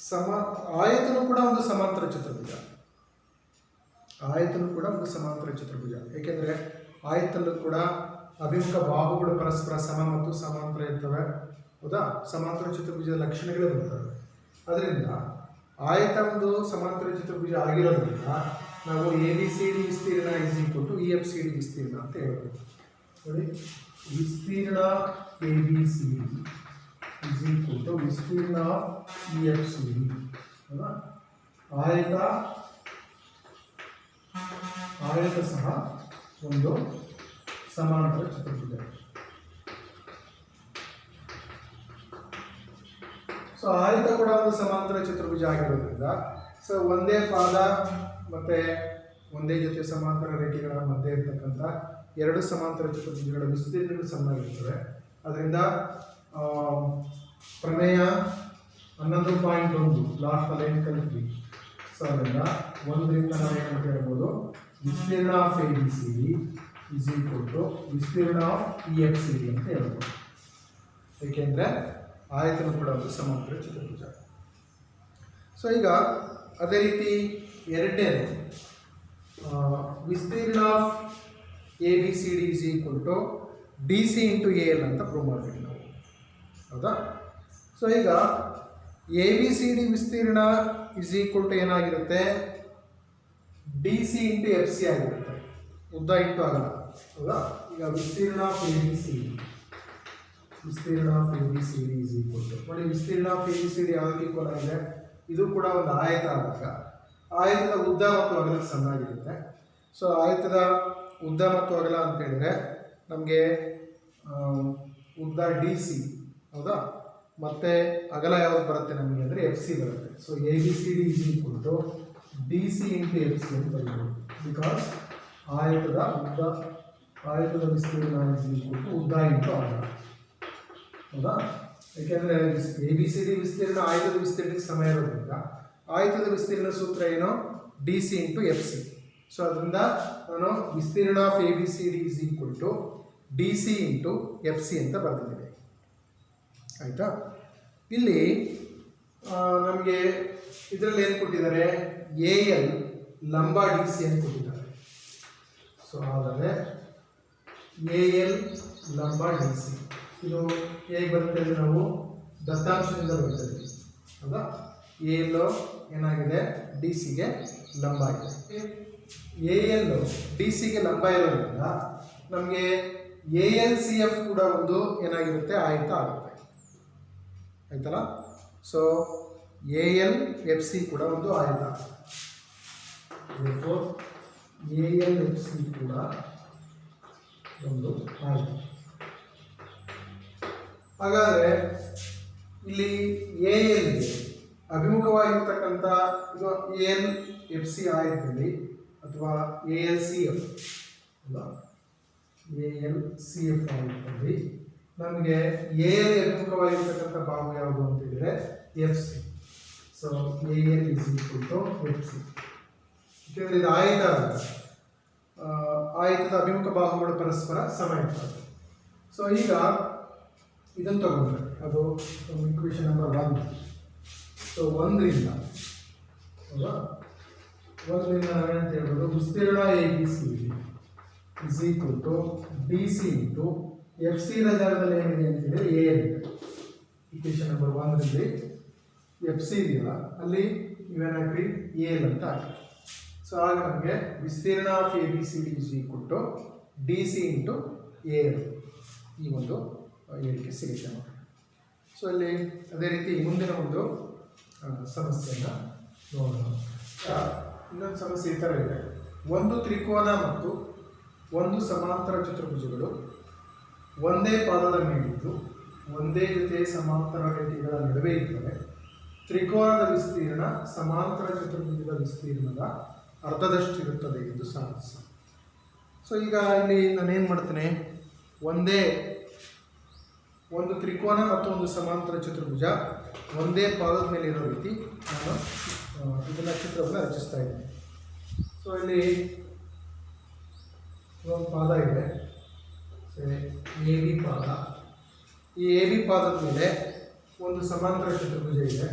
ಆಯತನು ಕೂಡ ಒಂದು ಸಮಾಂತರ ಚತುರ್ಭುಜ, ಆಯತನು ಕೂಡ ಒಂದು ಸಮಾಂತರ ಚತುರ್ಭುಜ. ಏಕೆಂದರೆ ಆಯತಲ್ಲೂ ಕೂಡ ಅಭಿಮುಖ ಬಾಹುಗಳು ಪರಸ್ಪರ ಸಮ ಮತ್ತು ಸಮಾಂತರ ಇರ್ತವೆ. ಹೌದಾ. ಸಮಾಂತರ ಚತುರ್ಭುಜದ ಲಕ್ಷಣಗಳೇ ಬರ್ತವೆ. ಅದರಿಂದ ಆಯತ ಒಂದು ಸಮಾಂತರ ಚತುರ್ಭುಜ ಆಗಿರೋದ್ರಿಂದ ನಾವು ಎ ಬಿ ಸಿ ಡಿ ವಿಸ್ತೀರ್ಣ is equal to E F C D ವಿಸ್ತೀರ್ಣ ಅಂತ ಹೇಳ್ಬೋದು. ನೋಡಿ, ವಿಸ್ತೀರ್ಣ A B C D is equal to ವಿಸ್ತೀರ್ಣ ಇ ಎಫ್ ಸಿ ಡಿ. ಹೌದಾ. ಆಯತ ಸಹ ಒಂದು ಸಮಾಂತರ ಚತುರ್ಭುಜ. ಸೊ ಆಯತ ಕೂಡ ಒಂದು ಸಮಾಂತರ ಚತುರ್ಭುಜ ಆಗಿರೋದ್ರಿಂದ ಸೊ ಒಂದೇ ಪಾದ ಮತ್ತು ಒಂದೇ ಜೊತೆ ಸಮಾಂತರ ರೇಖೆಗಳ ಮಧ್ಯೆ ಇರ್ತಕ್ಕಂಥ ಎರಡು ಸಮಾಂತರ ಚತುರ್ಭುಜಗಳ ವಿಸ್ತೀರ್ಣಗಳು ಸಮನಾಗಿರ್ತವೆ. ಅದರಿಂದ ಪ್ರಮೇಯ 11.1 ಲಾಸ್ಟ್ ಏನು ಕಲಿತ್ವಿ. ಸೊ ಅದರಿಂದ ಒಂದರಿಂದ ನಾವು ಏನು ಹೇಳ್ಬೋದು, ವಿಸ್ತೀರ್ಣ of A B C D is equal to ವಿಸ್ತೀರ್ಣ of E F C D ಅಂತ ಹೇಳ್ಬೋದು. ಏಕೆಂದರೆ ಆಯತನು ಕೂಡ ಒಂದು ಸಮಾಂತರ ಚತುರ್ಭುಜ. ಸೊ ಈಗ ಅದೇ ರೀತಿ ಎರಡನೇದು ವಿಸ್ತೀರ್ಣ of A B C D is equal to D C into A L ಅಂತ ಪ್ರೂವ್ ಮಾಡ್ತೀವಿ ನಾವು. ಹೌದಾ. ಸೊ ಈಗ ಎ ಬಿ ಸಿ ಡಿ ವಿಸ್ತೀರ್ಣ ಇಸ್ ಈಕ್ವಲ್ ಟು ಏನಾಗಿರುತ್ತೆ, D C into F C ಆಗಿರುತ್ತೆ, ಉದ್ದ ಇಂಟು ಅಗಲ. ಹೌದಾ. ಈಗ ವಿಸ್ತೀರ್ಣ of A B C D ವಿಸ್ತೀರ್ಣ of A B C D is equal to ನೋಡಿ, ವಿಸ್ತೀರ್ಣ of A B C D ಯಾವ್ದಕ್ಕೆ ಈಕ್ವಲ್ ಆಗಿದೆ, ಇದು ಕೂಡ ಒಂದು ಆಯತ ಆದಾಗ ಆಯತದ ಉದ್ದ ಮತ್ತು ಅಗಲ ಸಣ್ಣಾಗಿರುತ್ತೆ. ಸೊ ಆಯತದ ಉದ್ದ ಮತ್ತು ಅಗಲ ಅಂತ ಹೇಳಿದರೆ ನಮಗೆ ಉದ್ದ ಡಿ ಸಿ. ಹೌದಾ. ಮತ್ತು ಅಗಲ ಯಾವ್ದು ಬರುತ್ತೆ ನಮಗೆ ಅಂದರೆ ಎಫ್ ಸಿ ಬರುತ್ತೆ. So A B C D is equal to D C into F C ಅಂತ ಬರೀಬೋದು. ಬಿಕಾಸ್ ಆಯತದ ವಿಸ್ತೀರ್ಣ ಇಸ್ ಈಕ್ವಲ್ ಟು ಉದ್ದ ಇಂಟು ಅಗಲ. ಹೌದಾ. ಏಕೆಂದರೆ ಎ ಬಿ ಸಿ ಡಿ ವಿಸ್ತೀರ್ಣ ಆಯತದ ವಿಸ್ತೀರ್ಣಕ್ಕೆ ಸಮ ಇರೋದ್ರಿಂದ ಆಯತದ ವಿಸ್ತೀರ್ಣ ಸೂತ್ರ ಏನು, D C into F C. So ಅದರಿಂದ ನಾನು ವಿಸ್ತೀರ್ಣ of A B C D is equal to D C into F C ಅಂತ ಬರ್ತಿದ್ದೀನಿ. ಆಯಿತಾ. ಇಲ್ಲಿ ನಮಗೆ ಇದರಲ್ಲಿ ಏನು ಕೊಟ್ಟಿದ್ದಾರೆ, ಎ ಎಲ್ ಲಂಬ ಡಿ ಸಿ ಅಂತ ಕೊಟ್ಟಿದ್ದಾರೆ. ಸೊ ಹಾಗಾದರೆ ಎ ಎಲ್ ಲಂಬ ಡಿ ಸಿ. ಇದು ಹೇಗೆ ಬರುತ್ತೆ ಅಂದರೆ ನಾವು ದತ್ತಾಂಶದಿಂದ ಬರ್ತದೆ ಹೌದಾ. ಎ ಎಲ್ ಏನಾಗಿದೆ ಡಿ ಸಿಗೆ ಲಂಬ ಆಗಿದೆ. ಎ ಎಲ್ ಡಿ ಸಿಗೆ ಲಂಬ ಇರೋದ್ರಿಂದ ನಮಗೆ ಎ ಎಲ್ ಸಿ ಎಫ್ ಕೂಡ ಒಂದು ಏನಾಗಿರುತ್ತೆ ಆಯತ ಆಗುತ್ತೆ ಆಯ್ತಲ್ಲ. So A L F C ಕೂಡ ಒಂದು ಆಯತ. ಎ ಎಲ್ ಎಫ್ ಸಿ ಕೂಡ ಒಂದು ಆಯತ. ಹಾಗಾದರೆ ಇಲ್ಲಿ ಎ ಎಲ್ಗೆ ಅಭಿಮುಖವಾಗಿರ್ತಕ್ಕಂಥ ಇದು ಎ ಎಲ್ ಎಫ್ ಸಿ ಆಯತದಲ್ಲಿ ಅಥವಾ ಎ ಎಲ್ ಸಿ ಎಫ್ ಅಲ್ಲ ಎ ಎಲ್ ಸಿ ಎಫ್ ಆಯತದಲ್ಲಿ ನಮಗೆ ಎ ಎಲ್ ಅಭಿಮುಖವಾಗಿರ್ತಕ್ಕಂಥ ಭಾಗ ಯಾವುದು ಅಂತ ಹೇಳಿದರೆ F C. So A L is equal to F C. ಯಾಕೆಂದರೆ ಇದು ಆಯತ ಆಯತದ ಅಭಿಮುಖ ಬಾಹುಗಳು ಪರಸ್ಪರ ಸಮ ಇರ್ತವೆ. ಸೊ ಈಗ ಇದನ್ನು ತಗೊಂಡ್ರೆ ಅದು ಇಕ್ವೇಷನ್ ನಂಬರ್ 1. ಸೊ ಒಂದರಿಂದ ಹೌದಾ, ಒಂದರಿಂದ ನಾವೇನಂತ ಹೇಳ್ಬೋದು, ವಿಸ್ತೀರ್ಣ A B C is equal to D C into F C ನ ಜಾಗದಲ್ಲಿ ಏನಿದೆ ಅಂತ ಹೇಳಿದ್ರೆ ಎ ಎಲ್. ಇಕ್ವೇಷನ್ ನಂಬರ್ 1ರಲ್ಲಿ ಎಫ್ ಸಿ ಇದೆಯಲ್ಲ ಅಲ್ಲಿ ನೀವೇನಾಗ್ರಿ ಎ ಎಲ್ ಅಂತ ಹಾಕಿ. ಸೊ ಆಗ ನಮಗೆ ವಿಸ್ತೀರ್ಣ of A B C D is equal to D C into A L ಈ ಒಂದು ಹೇಳಿಕೆ ಸಿಗುತ್ತೆ ನೋಡಿ. ಸೊ ಅಲ್ಲಿ ಅದೇ ರೀತಿ ಮುಂದಿನ ಒಂದು ಸಮಸ್ಯೆಯನ್ನು ನೋಡೋಣ. ಇನ್ನೊಂದು ಸಮಸ್ಯೆ ಈ ಥರ ಇದೆ. ಒಂದು ತ್ರಿಕೋನ ಮತ್ತು ಒಂದು ಸಮಾಂತರ ಚತುರ್ಭುಜಗಳು ಒಂದೇ ಪಾದದ ಮೇಲಿದ್ದು ಒಂದೇ ಜೊತೆ ಸಮಾಂತರ ರೇಖೆಗಳ ನಡುವೆ ಇದ್ದರೆ ತ್ರಿಕೋನದ ವಿಸ್ತೀರ್ಣ ಸಮಾಂತರ ಚತುರ್ಭುಜದ ವಿಸ್ತೀರ್ಣದ ಅರ್ಧದಷ್ಟಿರುತ್ತದೆ ಎಂದು ಸಾಧಿಸಿ. ಸೊ ಈಗ ಇಲ್ಲಿ ನಾನೇನು ಮಾಡ್ತೇನೆ, ಒಂದು ತ್ರಿಕೋನ ಮತ್ತು ಒಂದು ಸಮಾಂತರ ಚತುರ್ಭುಜ ಒಂದೇ ಪಾದದ ಮೇಲೆ ಇರೋ ರೀತಿ ನಾನು ಇದನ್ನು ಚಿತ್ರವನ್ನು ರಚಿಸ್ತಾ ಇದ್ದೀನಿ. ಸೊ ಇಲ್ಲಿ ಒಂದು ಪಾದ ಇದೆ, ಎ ಬಿ ಪಾದ. ಈ ಎ ಬಿ ಪಾದದ ಮೇಲೆ ಒಂದು ಸಮಾಂತರ ಚತುರ್ಭುಜ ಇದೆ.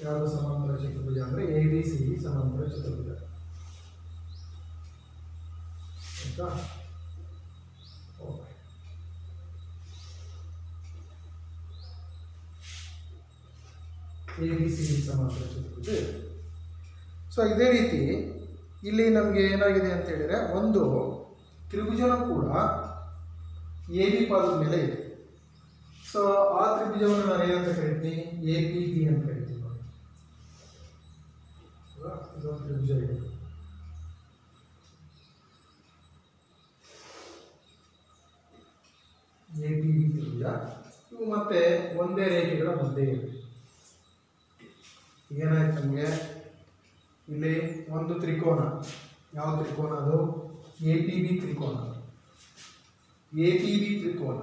ಯಾವುದು ಸಮಾಂತರ ಚತುರ್ಭುಜ ಅಂದರೆ ಎ ಬಿ ಸಿ ಡಿ ಸಮಾಂತರ ಚತುರ್ಭುಜ ಆಯಿತಾ. Okay, A B C D ಸಮಾಂತರ ಚತುರ್ಭುಜ ಇದೆ. ಸೊ ಇದೇ ರೀತಿ ಇಲ್ಲಿ ನಮಗೆ ಏನಾಗಿದೆ ಅಂತ ಹೇಳಿದರೆ ಒಂದು ತ್ರಿಭುಜನೂ ಕೂಡ ಎ ಬಿ ಪಾದದ ಮೇಲೆ ಇದೆ. ಸೊ ಆ ತ್ರಿಭುಜವನ್ನು ನಾನು ಏನಂತ ಕರಿತೀನಿ, ಎ ಪಿ ಬಿ ಅಂತ ಕರಿತೀನಿ ನೋಡಿ. ಇದೊಂದು ತ್ರಿಭುಜ ಇದೆ. ಎ ಪಿ ಬಿ ತ್ರಿಭುಜ. ಇವು ಮತ್ತೆ ಒಂದೇ ರೇಖೆಗಳ ಮಧ್ಯೆ ಇದೆ. ಏನಾಯ್ತು ನಮಗೆ, ಇಲ್ಲಿ ಒಂದು ತ್ರಿಕೋನ, ಯಾವ ತ್ರಿಕೋನ ಅದು, ಎ ಪಿ ಬಿ ತ್ರಿಕೋನ. ಎ ಪಿ ಬಿ ತ್ರಿಕೋನ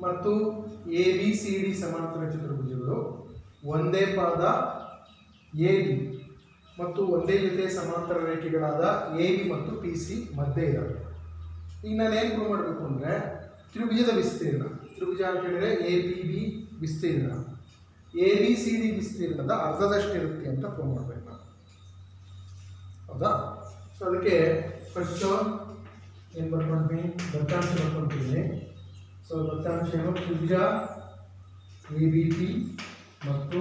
ಮತ್ತು ಎ ಬಿ ಸಿ ಡಿ ಸಮಾಂತರ ಚತುರ್ಭುಜಗಳು ಒಂದೇ ಪಾದ ಎ ಬಿ ಮತ್ತು ಒಂದೇ ಜೊತೆ ಸಮಾಂತರ ರೇಖೆಗಳಾದ ಎ ಬಿ ಮತ್ತು ಪಿ ಸಿ ಮಧ್ಯೆ ಇದ್ದಾವೆ. ಈಗ ನಾನು ಏನು ಪ್ರೂವ್ ಮಾಡಬೇಕು ಅಂದರೆ ತ್ರಿಭುಜದ ವಿಸ್ತೀರ್ಣ, ತ್ರಿಭುಜ ಅಂತ ಹೇಳಿದರೆ ಎ ಪಿ ಬಿ ವಿಸ್ತೀರ್ಣ ಎ ಬಿ ಸಿ ಡಿ ವಿಸ್ತೀರ್ಣದ ಅರ್ಧದಷ್ಟಿರುತ್ತೆ ಅಂತ ಪ್ರೂವ್ ಮಾಡಬೇಕು ನಾನು, ಹೌದಾ. ಸೊ ಅದಕ್ಕೆ ಫಸ್ಟು ಏನು ಬರ್ಕೊಳ್ತೀನಿ, ದತ್ತಾಂಶ ಬರ್ಕೊಳ್ತೀನಿ. ಸೊ ದತ್ತಾಂಶ ಏನು, ತ್ರಿಭುಜ ಎ ಬಿ ಪಿ ಮತ್ತು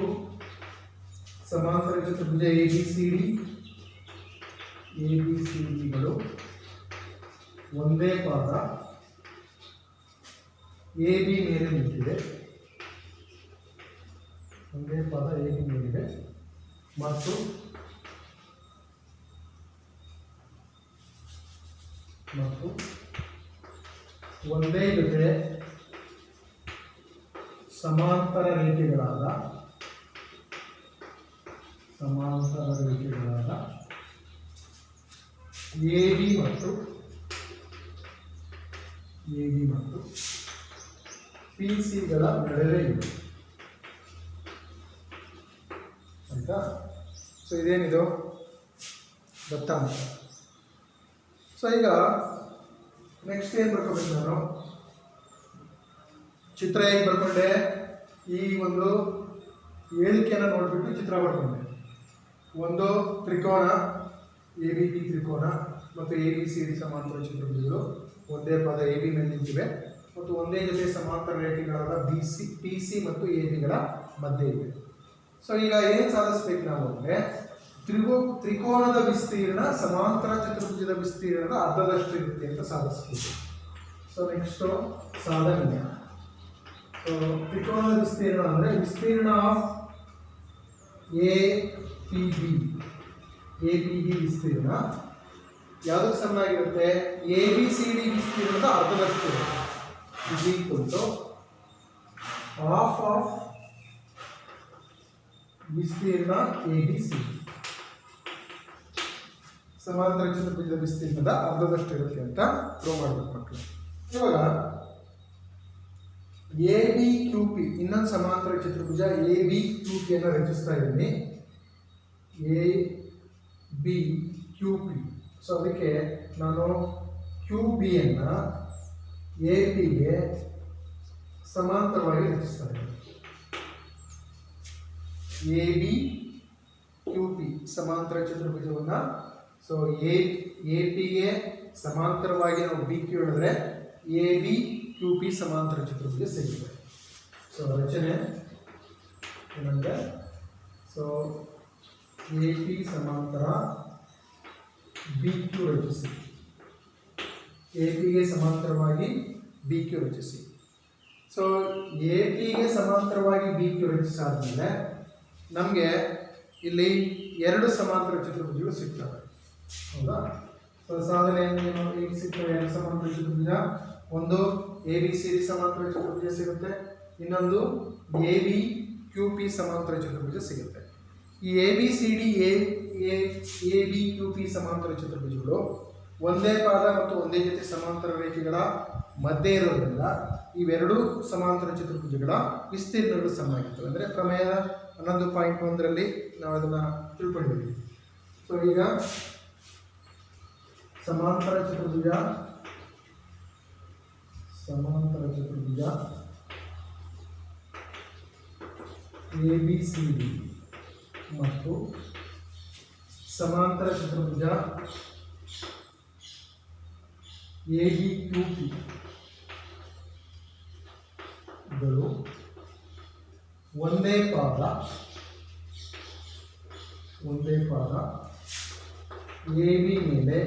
ಸಮಾಂತರ ಚತುರ್ಭುಜ ಎ ಬಿ ಸಿ ಡಿಗಳು ಒಂದೇ ಪಾದ ಎ ಬಿ ಮೇಲೆ ನಿಂತಿದೆ, ಒಂದೇ ಪಾದ ಎ ಬಿ ಮೇಲಿದೆ ಮತ್ತು ಒಂದೇ ಜೊತೆ ಸಮಾಂತರ ರೇಖೆಗಳಾದ ಎ ಬಿ ಮತ್ತು ಪಿ ಸಿಗಳ ನಡುವೆ ಇದೆ ಆಯಿತಾ. ಸೊ ಇದೇನಿದು ದತ್ತಾಂಶ. ಸೊ ಈಗ ನೆಕ್ಸ್ಟ್ ಏನು ಬರ್ಕೋಬೇಕು, ನಾನು ಚಿತ್ರ ಹೇಗೆ ಬರ್ಕೊಂಡೆ, ಈ ಒಂದು ಹೇಳಿಕೆಯನ್ನು ನೋಡಿಬಿಟ್ಟು ಚಿತ್ರ ಬರ್ಕೊಂಡೆ. ಒಂದು ತ್ರಿಕೋನ ಎ ಬಿ ಪಿ ತ್ರಿಕೋನ ಮತ್ತು ಎ ಬಿ ಸಿ ಡಿ ಸಮಾಂತರ ಚತುರ್ಭುಜಗಳು ಒಂದೇ ಪಾದ ಎ ಬಿ ಮೇಲೆ ನಿಂತಿವೆ ಮತ್ತು ಒಂದೇ ಜೊತೆ ಸಮಾಂತರ ರೇಖೆಗಳಾದ ಪಿ ಸಿ ಮತ್ತು ಎ ಬಿಗಳ ಮಧ್ಯೆ ಇವೆ. ಸೊ ಈಗ ಏನು ಸಾಧಿಸ್ಬೇಕು ನಾವು ಅಂದರೆ ತ್ರಿಕೋನದ ವಿಸ್ತೀರ್ಣ ಸಮಾಂತರ ಚತುರ್ಭುಜದ ವಿಸ್ತೀರ್ಣದ ಅರ್ಧದಷ್ಟು ಇರುತ್ತೆ ಅಂತ ಸಾಧಿಸ್ಬೇಕು. ಸೊ ನೆಕ್ಸ್ಟು ಸಾಧನೆ. ಸೊ ತ್ರಿಕೋನದ ವಿಸ್ತೀರ್ಣ ಅಂದರೆ ವಿಸ್ತೀರ್ಣ ಆಫ್ ಎ ಪಿ ಬಿ ವಿಸ್ತೀರ್ಣ ಯಾವುದಕ್ಕೆ ಸಮನಾಗಿರುತ್ತೆ? ಎ ಬಿ ಸಿ ಡಿ ವಿಸ್ತೀರ್ಣದ ಅರ್ಧದಷ್ಟು is equal to half of ವಿಸ್ತೀರ್ಣ ಎ ಬಿ ಸಿ ಡಿ. ಸಮಾಂತರ ಚತುರ್ಭುಜದ ವಿಸ್ತೀರ್ಣದ ಅರ್ಧದಷ್ಟು ಇರುತ್ತೆ ಅಂತ ಪ್ರೂವ್ ಮಾಡಬೇಕು ಮಕ್ಕಳು. ಇವಾಗ ಎ ಬಿ ಕ್ಯೂ ಪಿ ಇನ್ನೊಂದು ಸಮಾಂತರ ಚತುರ್ಭುಜ ಎ ಬಿ ಕ್ಯೂ ಪಿ ಅನ್ನು ರಚಿಸ್ತಾ ಇದ್ದೀನಿ. A B Q P. So ಅದಕ್ಕೆ ನಾನು ಕ್ಯೂ ಬಿಯನ್ನು ಎ ಪಿಗೆ ಸಮಾಂತರವಾಗಿ ರಚಿಸ್ತಾ ಇದ್ದೀನಿ. ಎ ಬಿ ಕ್ಯೂ ಪಿ ಸಮಾಂತರ ಚತುರ್ಭುಜವನ್ನು ಸೊ ಎ ಪಿಗೆ ಸಮಾಂತರವಾಗಿ ನಾವು ಬಿ ಕ್ಯೂ ಹೇಳಿದ್ರೆ ಎ ಬಿ ಕ್ಯೂ ಪಿ ಸಮಾಂತರ ಚತುರ್ಭುಜ ಸಿಗುತ್ತೆ. ಸೊ ರಚನೆ ಏನಂದರೆ ಸೊ ಎ ಪಿ ಸಮಾಂತರ ಬಿ ಕ್ಯೂ ರಚಿಸಿ. ಎ ಪಿಗೆ ಸಮಾಂತರವಾಗಿ ಬಿ ಕ್ಯೂ ರಚಿಸಿ. ಸೊ ಎ ಪಿಗೆ ಸಮಾಂತರವಾಗಿ ಬಿ ಕ್ಯೂ ರಚಿಸಾದ್ಮೇಲೆ ನಮಗೆ ಇಲ್ಲಿ ಎರಡು ಸಮಾಂತರ ಚತುರ್ಭುಜಗಳು ಸಿಗ್ತವೆ. ಹೌದಾ? ಸೊ ಸಾಧನೆ ಹೇಗೆ ಸಿಗ್ತವೆ? ಎರಡು ಸಮಾಂತರ ಚತುರ್ಭುಜ, ಒಂದು ಎ ಬಿ ಸಿ ಡಿ ಸಮಾಂತರ ಚತುರ್ಭುಜ ಸಿಗುತ್ತೆ, ಇನ್ನೊಂದು ಎ ಬಿ ಕ್ಯೂ ಪಿ ಸಮಾಂತರ ಚತುರ್ಭುಜ ಸಿಗುತ್ತೆ. ಈ A B C D A B Q P ಸಮಾಂತರ ಚತುರ್ಭುಜಗಳು ಒಂದೇ ಪಾದ ಮತ್ತು ಒಂದೇ ಜೊತೆ ಸಮಾಂತರ ರೇಖೆಗಳ ಮಧ್ಯೆ ಇರೋದ್ರಿಂದ ಇವೆರಡು ಸಮಾಂತರ ಚತುರ್ಭುಜಗಳ ವಿಸ್ತೀರ್ಣಗಳು ಸಮಾಗಿರ್ತವೆ. ಅಂದರೆ ಪ್ರಮೇಯ 11.1ರಲ್ಲಿ ನಾವು ಅದನ್ನು ತಿಳ್ಕೊಂಡಿದ್ದೀವಿ. ಸೊ ಈಗ ಸಮಾಂತರ ಚತುರ್ಭುಜ ಎ ಬಿ ಸಿ ಡಿ ಮತ್ತು ಸಮಾಂತರ ಚತುರ್ಭುಜ ಎ ಬಿ ಕ್ಯೂ ಪಿ ಗಳು ಒಂದೇ ಪಾದ ಎ ಬಿ ಮೇಲೆ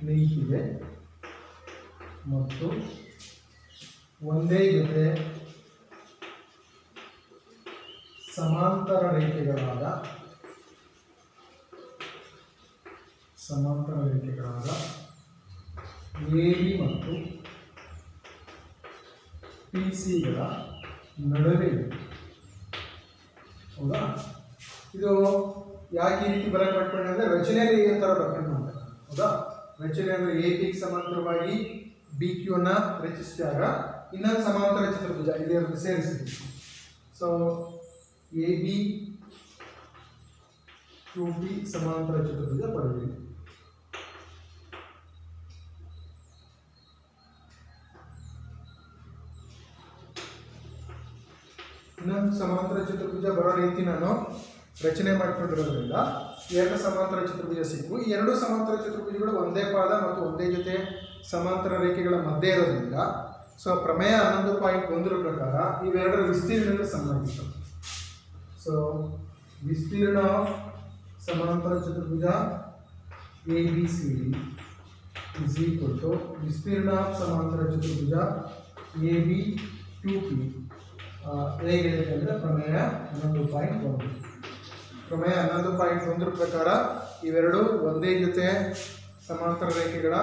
ನಿಂತಿದೆ ಮತ್ತು ಒಂದೇ ಜೊತೆ ಸಮಾಂತರ ರೇಖೆಗಳಾದ ಎ ಬಿ ಮತ್ತು ಪಿ ಸಿಗಳ ನಡುವೆ ಇದೆ. ಹೌದಾ? ಇದು ಯಾಕೆ ಈ ರೀತಿ ಬರಕ್ಕೆ ಮಾಡ್ಕೊಂಡೆ ಅಂದರೆ ರಚನೆಯಲ್ಲಿ ಈ ಥರ ಬರ್ಕೊಂಡು ಮಾಡ್ತಾರೆ. ಹೌದಾ? ರಚನೆ ಅಂದರೆ ಎ ಪಿಗೆ ಸಮಾಂತರವಾಗಿ ಬಿ ಕ್ಯೂ ಅನ್ನು ರಚಿಸಿದಾಗ ಇನ್ನೊಂದು ಸಮಾಂತರ ಚತುರ್ಭುಜ ಇದನ್ನು ಸೇರಿಸಿದ್ವಿ. So A B Q P ಸಮಾಂತರ ಚತುರ್ಭುಜ ಪಡೆದಿದೆ. ಇನ್ನೊಂದು ಸಮಾಂತರ ಚತುರ್ಭುಜ ಬರೋ ರೀತಿ ನಾನು ರಚನೆ ಮಾಡಿಕೊಂಡಿರೋದ್ರಿಂದ ಎರಡು ಸಮಾಂತರ ಚತುರ್ಭುಜ ಸಿಕ್ಕು. ಈ ಎರಡು ಸಮಾಂತರ ಚತುರ್ಭುಜಗಳು ಒಂದೇ ಪಾದ ಮತ್ತು ಒಂದೇ ಜೊತೆ ಸಮಾಂತರ ರೇಖೆಗಳ ಮಧ್ಯೆ ಇರೋದ್ರಿಂದ ಸೊ ಪ್ರಮೇಯ 11.1 ಪ್ರಕಾರ ಇವೆರಡರ ವಿಸ್ತೀರ್ಣಗಳು ಸಮಾಗಿರ್ತವೆ. ಸೊ ವಿಸ್ತೀರ್ಣ ಆಫ್ ಸಮಾಂತರ ಚತುರ್ಭುಜ A B C D is equal to ವಿಸ್ತೀರ್ಣ ಆಫ್ ಸಮಾಂತರ ಚತುರ್ಭುಜ ಎ ಬಿ ಕ್ಯೂ ಪಿ ಹೇಗಿದೆ ಅಂದರೆ ಪ್ರಮೇಯ 11.1. ಪ್ರಮೇಯ 11.1 ಪ್ರಕಾರ ಇವೆರಡು ಒಂದೇ ಜೊತೆ ಸಮಾಂತರ ರೇಖೆಗಳ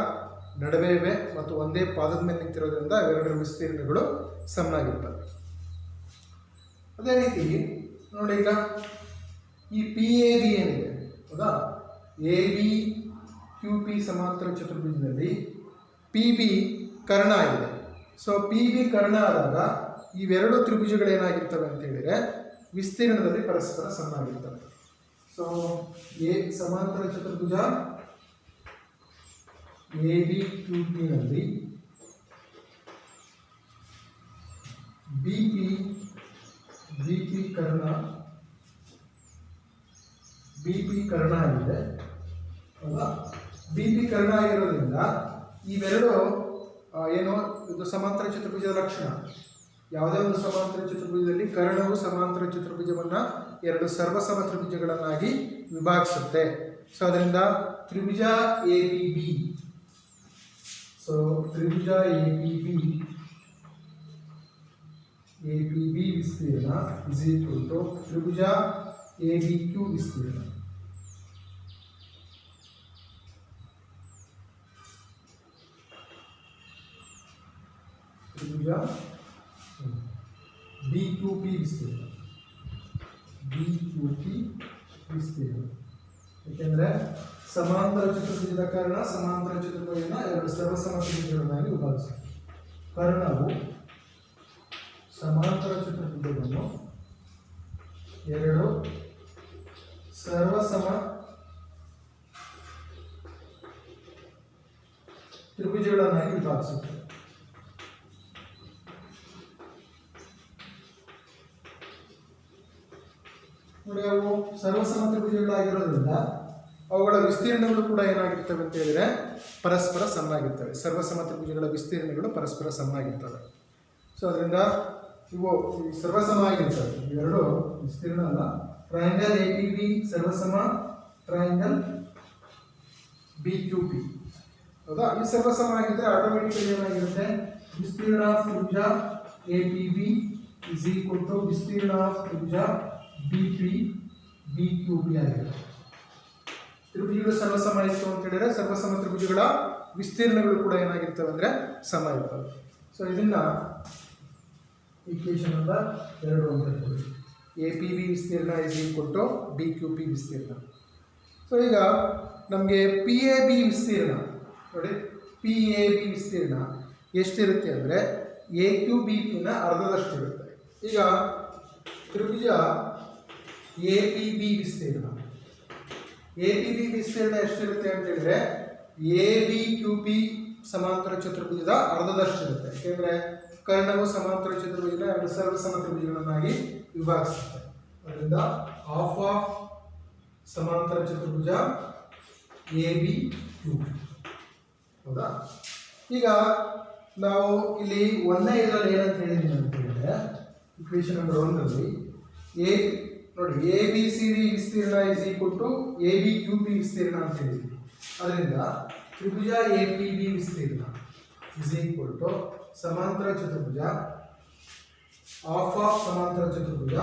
ನಡುವೆ ಇವೆ ಮತ್ತು ಒಂದೇ ಪಾದದ ಮೇಲೆ ನಿಂತಿರೋದ್ರಿಂದ ಇವೆರಡರ ವಿಸ್ತೀರ್ಣಗಳು ಸಮನಾಗಿರ್ತವೆ. ಅದೇ ರೀತಿ ನೋಡಿ, ಈಗ ಈ ಪಿ ಎ ಬಿ ಏನಿದೆ ಹೌದಾ, ಎ ಬಿ ಕ್ಯೂ ಪಿ ಸಮಾಂತರ ಚತುರ್ಭುಜದಲ್ಲಿ ಪಿ ಬಿ ಕರ್ಣ ಆಗಿದೆ. ಸೊ ಪಿ ಬಿ ಕರ್ಣ ಆದಾಗ ಇವೆರಡು ತ್ರಿಭುಜಗಳೇನಾಗಿರ್ತವೆ ಅಂತ ಹೇಳಿದರೆ ವಿಸ್ತೀರ್ಣದಲ್ಲಿ ಪರಸ್ಪರ ಸಮನಾಗಿರ್ತವೆ. ಸೊ ಎ ಸಮಾಂತರ ಚತುರ್ಭುಜ ಎ ಬಿ ಕ್ಯೂ ಪಿನಲ್ಲಿ ಬಿ ಪಿ ಕರ್ಣ ಆಗಿದೆ ಅಲ್ಲ. ಬಿ ಪಿ ಕರ್ಣ ಆಗಿರೋದ್ರಿಂದ ಇವೆರಡು ಏನು ಇದು ಸಮಾಂತರ ಚತುರ್ಭುಜದ ಲಕ್ಷಣ. ಯಾವುದೇ ಒಂದು ಸಮಾಂತರ ಚತುರ್ಭುಜದಲ್ಲಿ ಕರ್ಣವು ಸಮಾಂತರ ಚತುರ್ಭುಜವನ್ನು ಎರಡು ಸರ್ವಸಮ ತ್ರಿಭುಜಗಳನ್ನಾಗಿ ವಿಭಾಗಿಸುತ್ತೆ. ಸೊ ಅದರಿಂದ ತ್ರಿಭುಜ ಎ ಪಿ ಬಿ, ಸೊ ತ್ರಿಭುಜ ಎ ಪಿ ಬಿ ವಿಸ್ತೀರ್ಣ ಇಸ್ ಈಕ್ವಲ್ ಟು ತ್ರಿಭುಜ ಎ ಬಿ ಕ್ಯೂ ವಿಸ್ತೀರ್ಣ. ತ್ರಿಭುಜ ಬಿ ಕ್ಯೂ ಪಿ ವಿಸ್ತೀರ್ಣ, ಏಕೆಂದರೆ ಸಮಾಂತರ ಚತುರ್ಭುಜದ ಕಾರಣ ಸಮಾಂತರ ಚತುರ್ಭುಜನ ಎರಡು ಸರ್ವಸಮ ತ್ರಿಭುಜಗಳನ್ನಾಗಿ ವಿಭಾಗಿಸುತ್ತೆ. ಕರ್ಣವು ಸಮಾಂತರ ಚತುರ್ಭುಜವನ್ನು ಎರಡು ಸರ್ವಸಮ ತ್ರಿಭುಜಗಳನ್ನಾಗಿ ವಿಭಾಗಿಸುತ್ತದೆ. ನೋಡಿ, ಅವು ಸರ್ವಸಮ ತ್ರಿಭುಜಗಳಾಗಿರೋದ್ರಿಂದ ಅವುಗಳ ವಿಸ್ತೀರ್ಣಗಳು ಕೂಡ ಏನಾಗಿರ್ತವೆ ಅಂತ ಹೇಳಿದರೆ ಪರಸ್ಪರ ಸಮನಾಗಿರ್ತವೆ. ಸರ್ವಸಮ ತ್ರಿಭುಜಗಳ ವಿಸ್ತೀರ್ಣಗಳು ಪರಸ್ಪರ ಸಮನಾಗಿರ್ತವೆ. ಸೊ ಅದರಿಂದ ಇವು ಸರ್ವಸಮ ಆಗಿರ್ತವೆ. ಇವೆರಡು ವಿಸ್ತೀರ್ಣ ಅಲ್ಲ. ಟ್ರಯಾಂಗಲ್ ಎ ಪಿ ಬಿ ಸರ್ವಸಮ ಟ್ರಯಾಂಗಲ್ ಬಿ ಕ್ಯೂ ಪಿ, ಹೌದಾ? ಈ ಸರ್ವಸಮ ಆಗಿದ್ದರೆ ಆಟೋಮೆಟಿಕಲಿ ಏನಾಗಿರುತ್ತೆ, ವಿಸ್ತೀರ್ಣ ಆಫ್ ತ್ರಿಭುಜ A P B is equal to ವಿಸ್ತೀರ್ಣ ಆಫ್ ತ್ರಿಭುಜ B P B Q B ಆಗಿರುತ್ತೆ. ತ್ರಿಭುಜಗಳು ಸರ್ವಸಮ ಇತ್ತು ಅಂತ ಹೇಳಿದ್ರೆ ಸರ್ವಸಮ ತ್ರಿಭುಜಗಳ ವಿಸ್ತೀರ್ಣಗಳು ಕೂಡ ಏನಾಗಿರ್ತವೆ ಅಂದರೆ ಸಮ ಇರ್ತವೆ. ಸೊ ಇದನ್ನ ಈಕ್ವೇಷನ್ ನಂಬರ್ 2 ಅಂತ ಹೇಳ್ತೀವಿ. ಎ ಪಿ ಬಿ ವಿಸ್ತೀರ್ಣ is equal to B Q P ವಿಸ್ತೀರ್ಣ. ಸೊ ಈಗ ನಮಗೆ ಪಿ ಎ ಬಿ ವಿಸ್ತೀರ್ಣ ನೋಡಿ, ಪಿ ಎ ಬಿ ವಿಸ್ತೀರ್ಣ ಎಷ್ಟಿರುತ್ತೆ ಅಂದರೆ ಎ ಕ್ಯೂ ಬಿ ಪಿನ ಅರ್ಧದಷ್ಟಿರುತ್ತೆ. ಈಗ ತ್ರಿಭುಜ ಎ ಪಿ ಬಿ ವಿಸ್ತೀರ್ಣ ಎಷ್ಟಿರುತ್ತೆ ಅಂತ ಹೇಳಿದ್ರೆ ಎ ಬಿ ಕ್ಯೂ ಪಿ ಸಮಾಂತರ ಚತುರ್ಭುಜದ ಅರ್ಧದಷ್ಟಿರುತ್ತೆ. ಯಾಕೆಂದರೆ ಕರ್ಣವು ಸಮಾಂತರ ಚತುರ್ಭುಜದ ಎರಡು ಸರ್ವಸಮ ತ್ರಿಭುಜಗಳನ್ನಾಗಿ ವಿಭಾಗಿಸುತ್ತೆ. ಅದರಿಂದ ಹಾಫ್ ಆಫ್ ಸಮಾಂತರ ಚತುರ್ಭುಜ ಎ ಬಿ ಕ್ಯೂ ಪಿ, ಹೌದಾ? ಈಗ ನಾವು ಇಲ್ಲಿ ಒಂದೇ ಇದರಲ್ಲಿ ಏನಂತ ಹೇಳಿದ್ದೀನಿ ಅಂತ ಹೇಳಿದ್ರೆ ಇಕ್ವೇಷನ್ ನಂಬರ್ 1ರಲ್ಲಿ ನೋಡಿ ಎ ಬಿ ಸಿ ಡಿ ವಿಸ್ತೀರ್ಣ is equal to A B Q P ವಿಸ್ತೀರ್ಣ ಅಂತ ಹೇಳಿದ್ವಿ. ಅದರಿಂದ ತ್ರಿಭುಜ ಎ ಪಿ ಬಿ ವಿಸ್ತೀರ್ಣ ಇಸ್ ಈಕ್ವಲ್ ಟು ಸಮಾಂತರ ಚತುರ್ಭುಜ ಹಾಫ್ ಆಫ್ ಸಮಾಂತರ ಚತುರ್ಭುಜ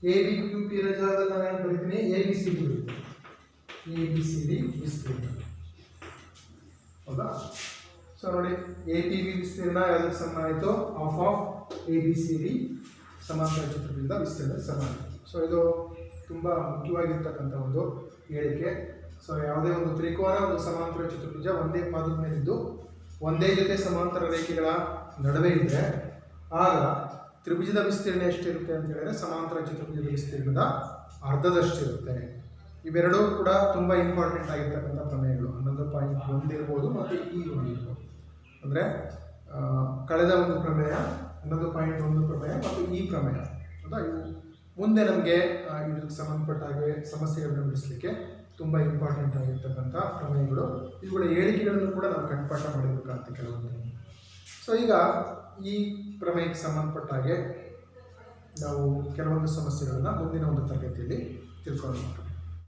ಎ ಬಿ ಕ್ಯೂ ಪಿ ಜಾಗದಲ್ಲಿ ನಾನು ಏನು ಬರೀತೀನಿ, ಎ ಬಿ ಸಿ ಡಿ ಬರೀತೀನಿ. ಎ ಬಿ ಸಿ ಡಿ ವಿಸ್ತೀರ್ಣ, ಹೌದಾ? ಸೊ ನೋಡಿ, ಎ ಪಿ ಬಿ ವಿಸ್ತೀರ್ಣ ಯಾವುದಕ್ಕೆ ಸಮ ಆಯಿತು, half of A B C D ಸಮಾಂತರ ಚತುರ್ಭುಜದ ವಿಸ್ತೀರ್ಣ ಸಮ. ಸೊ ಇದು ತುಂಬ ಮುಖ್ಯವಾಗಿರ್ತಕ್ಕಂಥ ಒಂದು ಹೇಳಿಕೆ. ಸೊ ಯಾವುದೇ ಒಂದು ತ್ರಿಕೋನ ಒಂದು ಸಮಾಂತರ ಚತುರ್ಭುಜ ಒಂದೇ ಪಾದದ ಮೇಲಿದ್ದು ಒಂದೇ ಜೊತೆ ಸಮಾಂತರ ರೇಖೆಗಳ ನಡುವೆ ಇದ್ದರೆ ಆಗ ತ್ರಿಭುಜದ ವಿಸ್ತೀರ್ಣ ಎಷ್ಟಿರುತ್ತೆ ಅಂತ ಹೇಳಿದ್ರೆ ಸಮಾಂತರ ಚತುರ್ಭುಜದ ವಿಸ್ತೀರ್ಣದ ಅರ್ಧದಷ್ಟಿರುತ್ತೆ. ಇವೆರಡೂ ಕೂಡ ತುಂಬ ಇಂಪಾರ್ಟೆಂಟ್ ಆಗಿರ್ತಕ್ಕಂಥ ಪ್ರಮೇಯಗಳು. 11.1 ಇರ್ಬೋದು ಮತ್ತು ಈ ಒಂದು ಇರ್ಬೋದು. ಅಂದರೆ ಕಳೆದ ಒಂದು ಪ್ರಮೇಯ 11.1 ಪ್ರಮೇಯ ಮತ್ತು ಈ ಪ್ರಮೇಯ, ಹೌದಾ? ಇವು ಮುಂದೆ ನಮಗೆ ಇದಕ್ಕೆ ಸಂಬಂಧಪಟ್ಟ ಹಾಗೆ ಸಮಸ್ಯೆಗಳನ್ನು ಬಿಡಿಸಲಿಕ್ಕೆ ತುಂಬ ಇಂಪಾರ್ಟೆಂಟ್ ಆಗಿರ್ತಕ್ಕಂಥ ಪ್ರಮೇಯಗಳು. ಇವುಗಳ ಹೇಳಿಕೆಗಳನ್ನು ಕೂಡ ನಾವು ಕಂಠಪಾಠ ಮಾಡಬೇಕಾಗುತ್ತೆ ಕೆಲವೊಂದು. ಸೊ ಈಗ ಈ ಪ್ರಮೇಯಕ್ಕೆ ಸಂಬಂಧಪಟ್ಟ ಹಾಗೆ ನಾವು ಕೆಲವೊಂದು ಸಮಸ್ಯೆಗಳನ್ನು ಮುಂದಿನ ಒಂದು ತರಗತಿಯಲ್ಲಿ ತಿಳ್ಕೊಳ್ಳೋಣ.